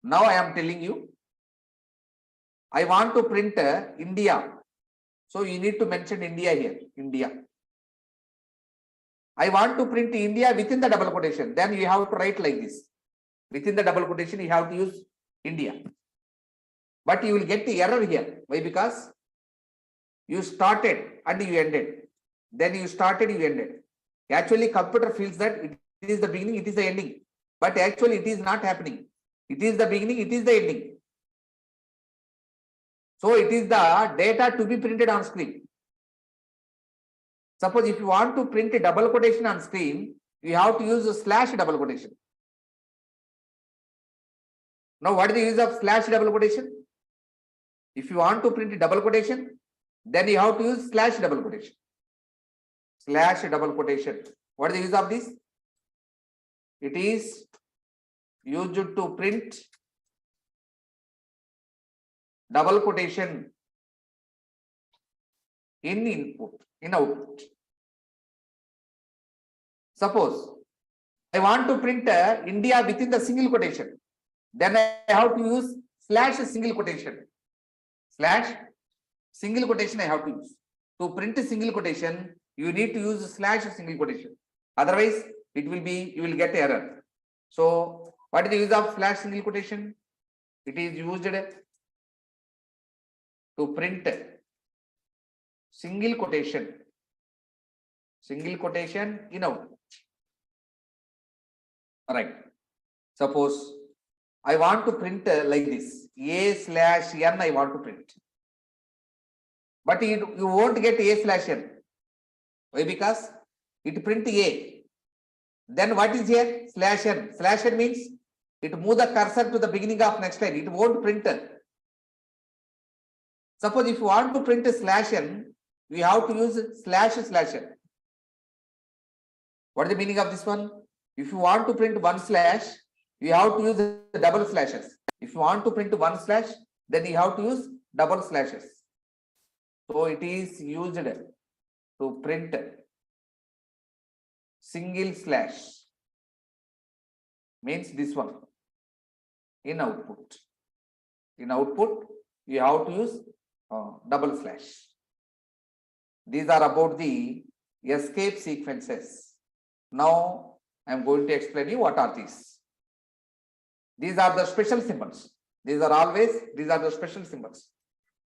Now I am telling you, I want to print India. So you need to mention India here, India. I want to print India within the double quotation. Then you have to write like this. Within the double quotation, you have to use India. But you will get the error here. Why? Because you started and you ended. Then you started, you ended. Actually, computer feels that it is the beginning, it is the ending. But actually, it is not happening. It is the beginning, it is the ending. So it is the data to be printed on screen. Suppose if you want to print a double quotation on screen, you have to use a / double quotation. Now, what is the use of / double quotation? If you want to print a double quotation, then you have to use / double quotation. / double quotation. What is the use of this? It is used to print double quotation in input, in output. Suppose I want to print India within the single quotation, then I have to use / single quotation. / single quotation I have to use. To print a single quotation, you need to use / single quotation. Otherwise, it will be, you will get error. So, what is the use of / single quotation? It is used to print single quotation in output. All right. Suppose I want to print like this, A/n I want to print. But you won't get A/n. Why? Because it print A. Then what is here? /n. /n means it move the cursor to the beginning of next line. It won't print. Suppose if you want to print /n, we have to use //n. What is the meaning of this one? If you want to print one /, you have to use the double slashes. If you want to print one /, then you have to use double slashes. So it is used to print single / means this one in output. In output, you have to use double slash. These are about the escape sequences. Now I am going to explain you what are these. These are the special symbols. These are the special symbols.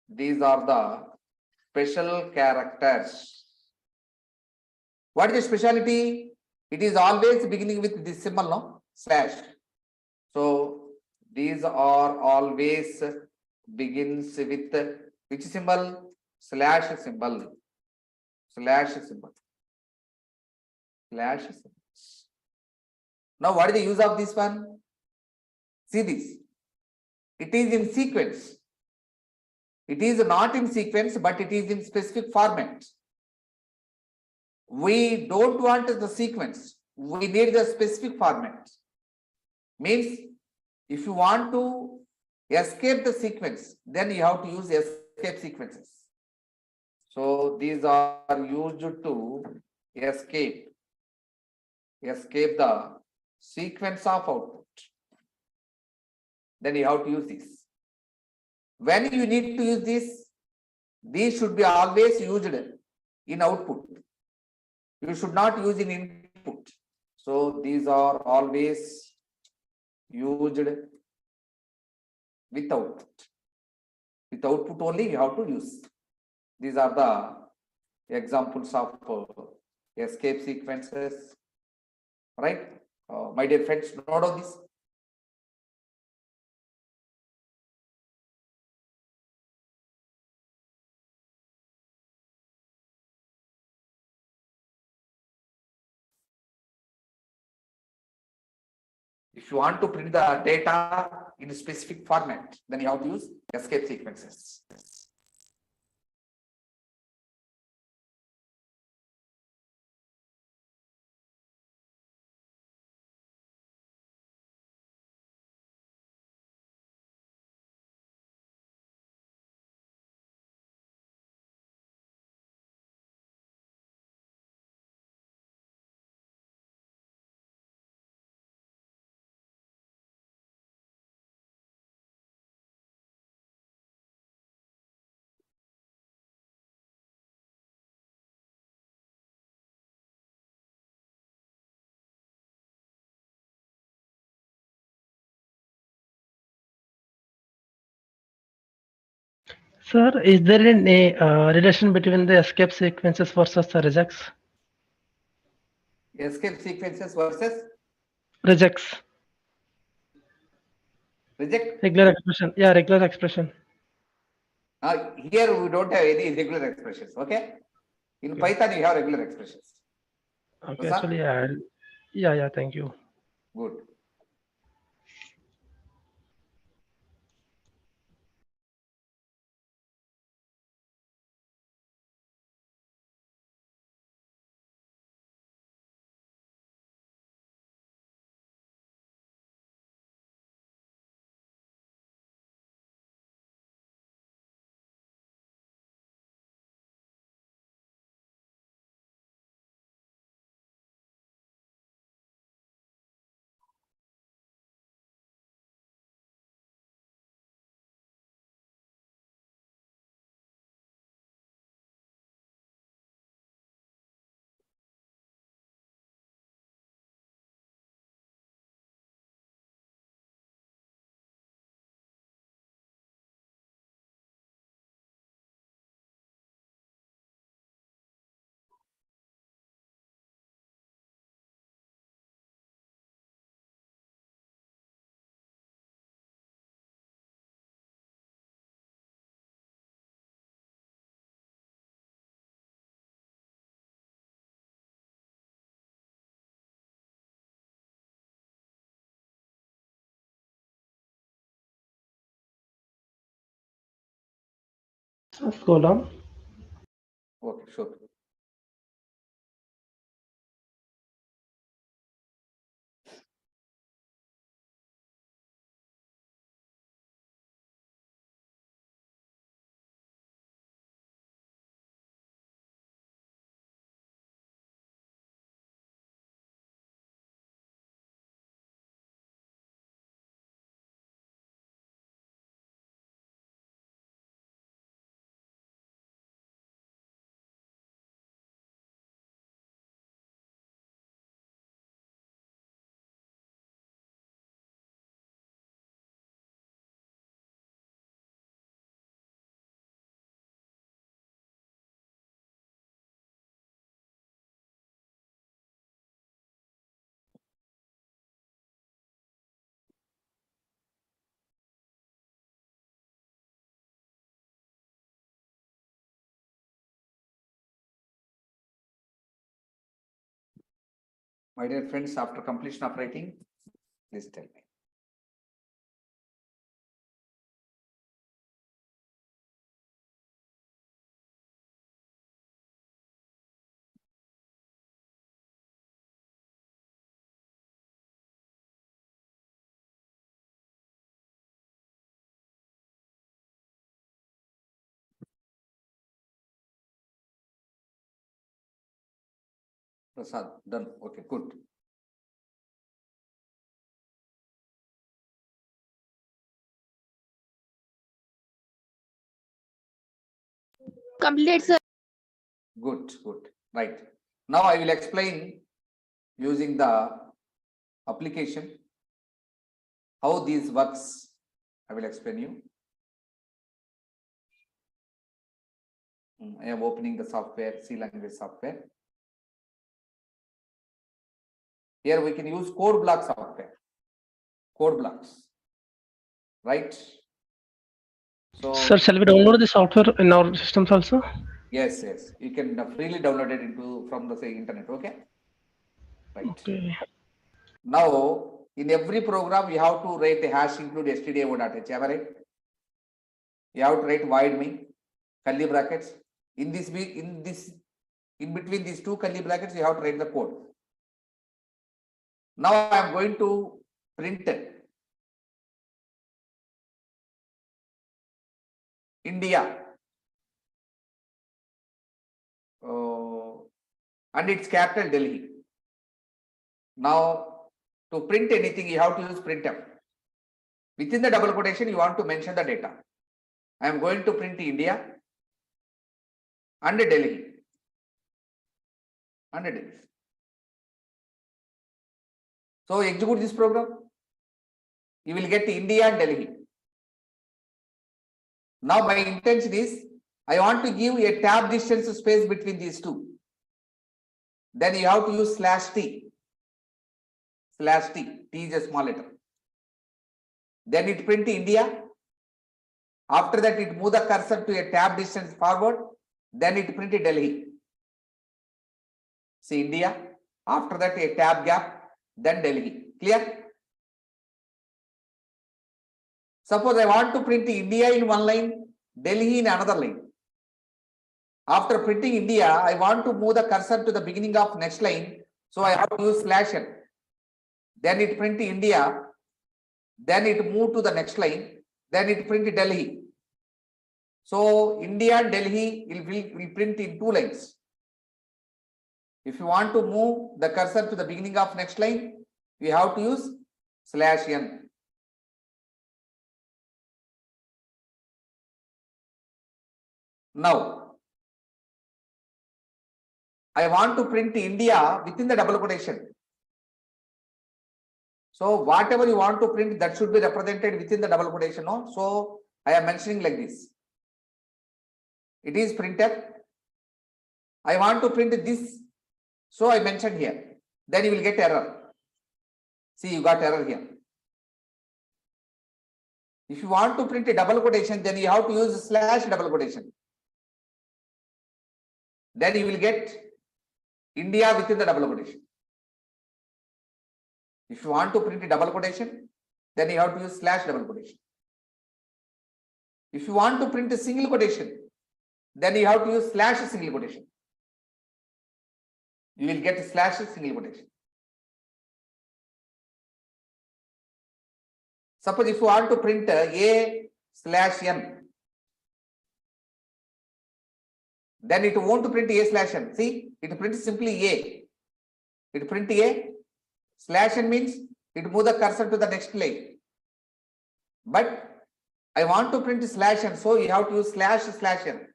These are the special characters. What is the speciality? It is always beginning with this symbol, no? /. So these are always begins with which symbol? / symbol. / symbol. / symbol. Now, what is the use of this one? See this. It is in sequence. It is not in sequence, but it is in specific format. We don't want the sequence. We need the specific format. Means, if you want to escape the sequence, then you have to use escape sequences. So these are used to escape the sequence of output. Then you have to use this. When you need to use this, these should be always used in output. You should not use in input. So these are always used with output. With output only you have to use. These are the examples of escape sequences. Right? My dear friends, note of this. If you want to print the data in a specific format, then you have to use escape sequences. Sir, is there any relation between the escape sequences versus the rejects? Escape sequences versus Rejects. reject. Regular expression. Yeah, regular expression. Here we don't have any regular expressions. Okay. In Okay. Python, you have regular expressions. Okay, Prasad? actually, yeah, thank you. Good. Scroll down. Okay, sure. My dear friends, after completion of writing, please tell me. Prasad, done. Okay, good. Complete, sir. Good, good. Right. Now I will explain using the application how these works. I will explain you. I am opening the software, C language software. Here we can use code block software. Code blocks. Right? So Sir, shall we download the software in our systems also? yes, yes. You can freely download it from the say internet. Okay. Right. Okay. Now in every program, you have to write a hash include stdio.h. Am I right? You have to write void main, curly brackets. In between these two curly brackets, you have to write the code. Now I am going to print India. And it's capital Delhi. Now, to print anything, you have to use printf. Within the double quotation, you want to mention the data. I am going to print India and Delhi. And Delhi. So execute this program. You will get India and Delhi. Now my intention is, I want to give a tab distance space between these two. Then you have to use /t. /t. T is a small letter. Then it print India. After that, it move the cursor to a tab distance forward. Then it print Delhi. See India. After that, a tab gap. Then Delhi. Clear? Suppose I want to print India in one line, Delhi in another line. After printing India, I want to move the cursor to the beginning of next line. So I have to use /n. Then it print India. Then it move to the next line. Then it print Delhi. So India and Delhi will print in two lines. If you want to move the cursor to the beginning of next line, we have to use /n. Now, I want to print India within the double quotation. So whatever you want to print, that should be represented within the double quotation. No? So I am mentioning like this. It is printed. I want to print this. So I mentioned here. Then you will get error. See, you got error here. If you want to print a double quotation, then you have to use /double quotation. Then you will get India within the double quotation. If you want to print a double quotation, then you have to use /double quotation. If you want to print a single quotation, then you have to use /single quotation. You will get /single quotation. Suppose if you want to print A/n, then it won't print A/n. See, it prints simply A. It print A/n means it move the cursor to the next line. But I want to print /n, so you have to use /n.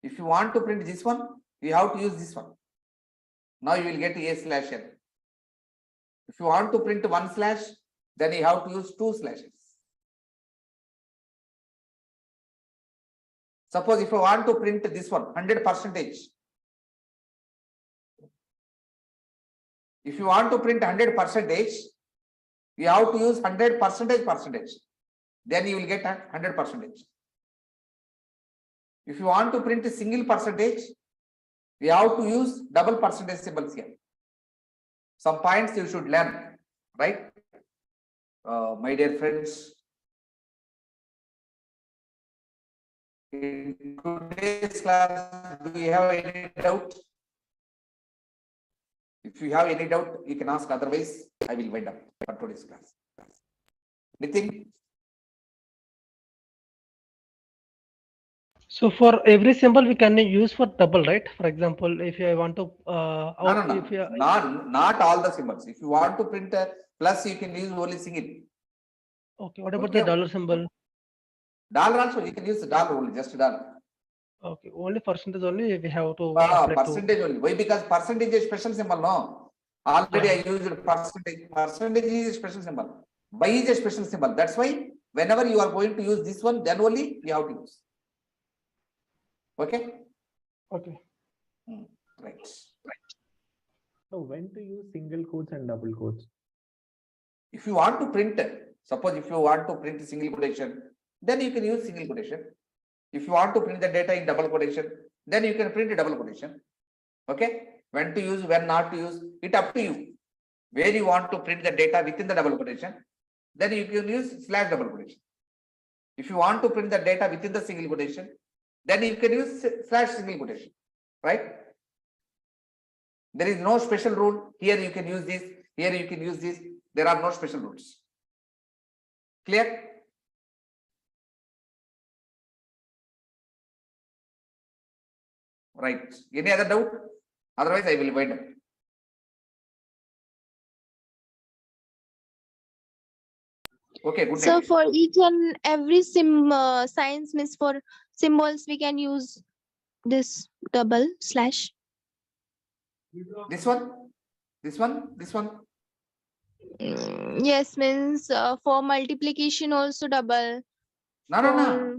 If you want to print this one, you have to use this one. Now you will get A/n. If you want to print one slash, then you have to use two slashes. Suppose if you want to print this one, 100%. If you want to print 100%, you have to use 100%. Then you will get 100%. If you want to print a single percentage, you have to use double percentage symbols here. Some points you should learn, right? My dear friends, in today's class, do you have any doubt? If you have any doubt, you can ask. Otherwise, I will wind up for today's class. Anything? So for every symbol we can use for double, right? For example, if I want to not all the symbols. If you want to print a plus, you can use only single. Okay, what about the dollar symbol? Dollar also, you can use the dollar only, just dollar. Okay, only percentage only we have to percentage only. Why? Because percentage is special symbol, no? Already I used percentage. Percentage is a special symbol. By is a special symbol. That's why whenever you are going to use this one, then only you have to use. Okay? Okay. Right. So when to use single quotes and double quotes? If you want to print, suppose if you want to print single quotation, then you can use single quotation. If you want to print the data in double quotation, then you can print a double quotation. Okay? When to use, when not to use, it up to you. where you want to print the data within the double quotation, then you can use slash double quotation. If you want to print the data within the single quotation, then you can use slash single quotation, right? There is no special rule. Here you can use this, here you can use this. There are no special rules. Clear? Right. Any other doubt? Otherwise, I will wind up. Okay, good So night. for each and every science means for symbols, we can use this double slash. This one, this one, this one. Yes, means for multiplication also double. No, no, no. For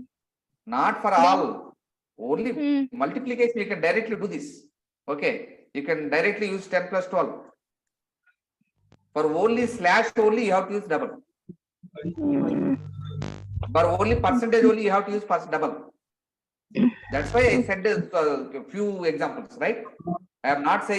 Not for Then- all. Only Hmm. multiplication, you can directly do this. Okay. You can directly use 10 plus 12. For only slash only, you have to use double. But only percentage only, you have to use double. That's why I said a few examples, right? I am not saying